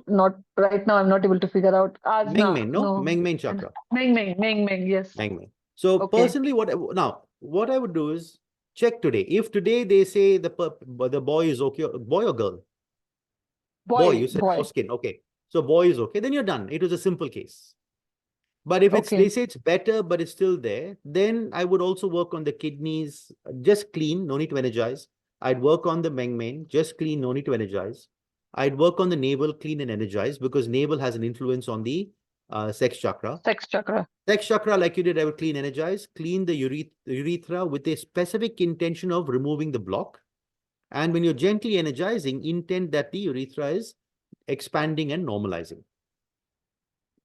not right now. I'm not able to figure out. Mengmen, no? No. Mengmen chakra. Meng, yes. Mengmen. So Okay. personally, what I would do is check today. If today they say the boy is okay, boy or girl? Boy, you said foreskin. Okay. So boy is okay, then you're done. It was a simple case. But if Okay. they say it's better, but it's still there, then I would also work on the kidneys, just clean, no need to energize. I'd work on the mengmen, just clean, no need to energize. I'd work on the navel, clean and energize, because navel has an influence on the sex chakra. Sex chakra. Sex chakra, like you did, I would clean, energize, clean the urethra with a specific intention of removing the block. And when you're gently energizing, intend that the urethra is expanding and normalizing.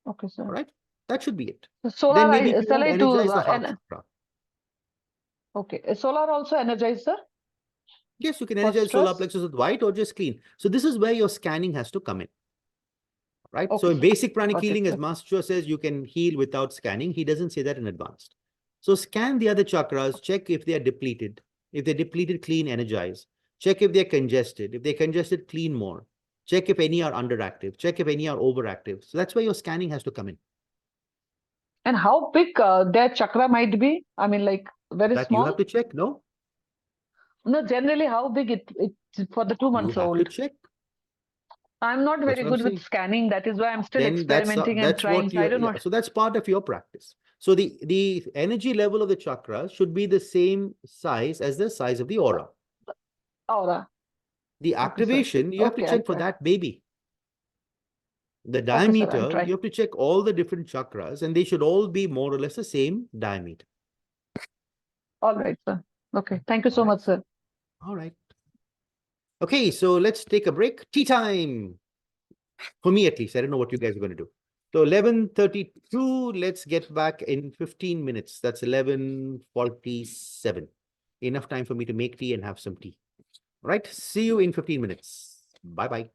Okay, sir. All right, that should be it. Solar, Then maybe if you want to shall I energize do the heart chakra. okay. Solar also energizer? Yes, you can For energize solar stress? plexus with white or just clean. So this is where your scanning has to come in. Right. Okay, So in sir. basic pranic Got it, healing, as sir. Master says, you can heal without scanning. He doesn't say that in advanced. So scan the other chakras, check if they are depleted. If they're depleted, clean, energize. Check if they're congested. If they're congested, clean more. Check if any are underactive. Check if any are overactive. So that's where your scanning has to come in. And how big their chakra might be? I mean, like very That you have small? to check, no? No, generally how big it for the 2 You months have to old. check. I'm not That's very what I'm good with saying. scanning. That is why I'm still Then experimenting and that's trying. what you I don't know. So that's part of your practice. So the energy level of the chakra should be the same size as the size of the aura. Aura. The Okay, sir. activation, you have to Okay, I'll check for try. that baby. The Okay, sir, I'll diameter, try. you have to check all the different chakras, and they should all be more or less the same diameter. All right, sir. Okay. Thank you so much, sir. All right. Okay, so let's take a break. Tea time. For me, at least. I don't know what you guys are going to do. So 11:32, let's get back in 15 minutes. That's 11:47. Enough time for me to make tea and have some tea. All right. See you in 15 minutes. Bye-bye.